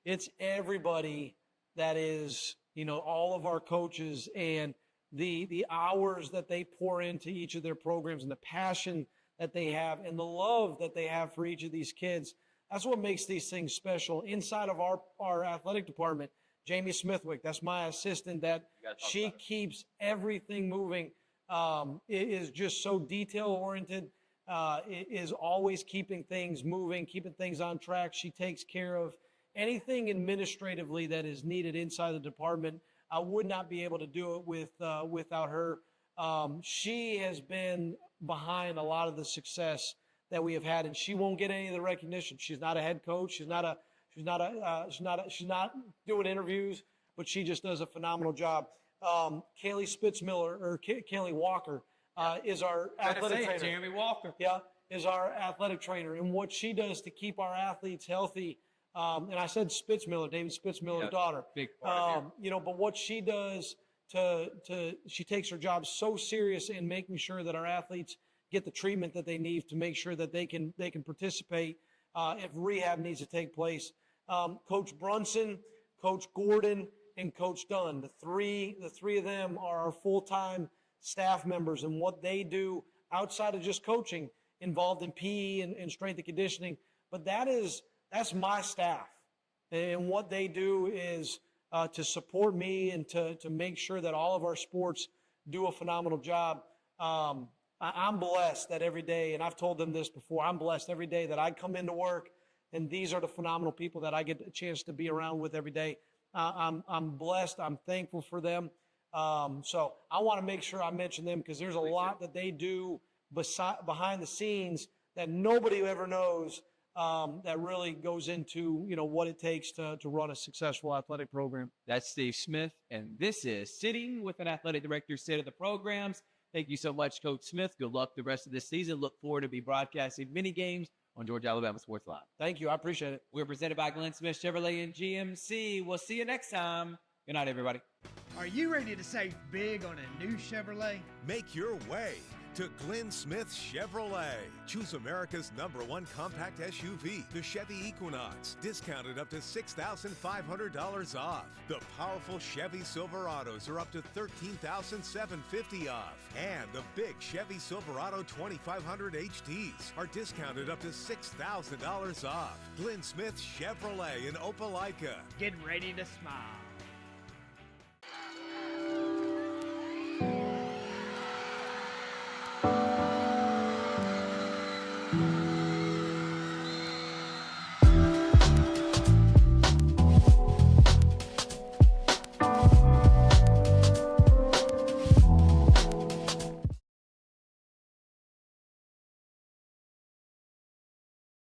[SPEAKER 2] it's everybody that is, all of our coaches and the hours that they pour into each of their programs and the passion that they have and the love that they have for each of these kids. That's what makes these things special. Inside of our athletic department, Jamie Smithwick, that's my assistant, that she keeps everything moving. It is just so detail-oriented. It is always keeping things moving, keeping things on track. She takes care of anything administratively that is needed inside the department. I would not be able to do it without her. She has been behind a lot of the success that we have had, and she won't get any of the recognition. She's not a head coach. She's not doing interviews, but she just does a phenomenal job. Kaylee Spitzmiller or Kaylee Walker is our athletic trainer.
[SPEAKER 1] Jeremy Walker.
[SPEAKER 2] Yeah, is our athletic trainer, and what she does to keep our athletes healthy. And I said Spitzmiller, David Spitzmiller's daughter.
[SPEAKER 1] Big part.
[SPEAKER 2] But what she does she takes her job so serious in making sure that our athletes get the treatment that they need to make sure that they can participate if rehab needs to take place. Coach Brunson, Coach Gordon, and Coach Dunn, the three of them are our full-time staff members, and what they do outside of just coaching, involved in PE and strength and conditioning. But that's my staff, and what they do is to support me and to make sure that all of our sports do a phenomenal job. I'm blessed that every day, and I've told them this before, I'm blessed every day that I come into work, and these are the phenomenal people that I get a chance to be around with every day. I'm blessed. I'm thankful for them. So I want to make sure I mention them because there's a lot that they do behind the scenes that nobody ever knows, that really goes into, what it takes to run a successful athletic program.
[SPEAKER 1] That's Steve Smith, and this is Sitting with an Athletic Director, State of the Programs. Thank you so much, Coach Smith. Good luck the rest of this season. Look forward to be broadcasting many games on Georgia Alabama Sports Live.
[SPEAKER 2] Thank you. I appreciate it.
[SPEAKER 1] We're presented by Glenn Smith Chevrolet and GMC. We'll see you next time. Good night, everybody.
[SPEAKER 3] Are you ready to save big on a new Chevrolet?
[SPEAKER 4] Make your way to Glenn Smith Chevrolet. Choose America's #1 compact SUV, the Chevy Equinox, discounted up to $6,500 off. The powerful Chevy Silverados are up to $13,750 off. And the big Chevy Silverado 2500 HTs are discounted up to $6,000 off. Glenn Smith Chevrolet in Opelika.
[SPEAKER 3] Get ready to smile.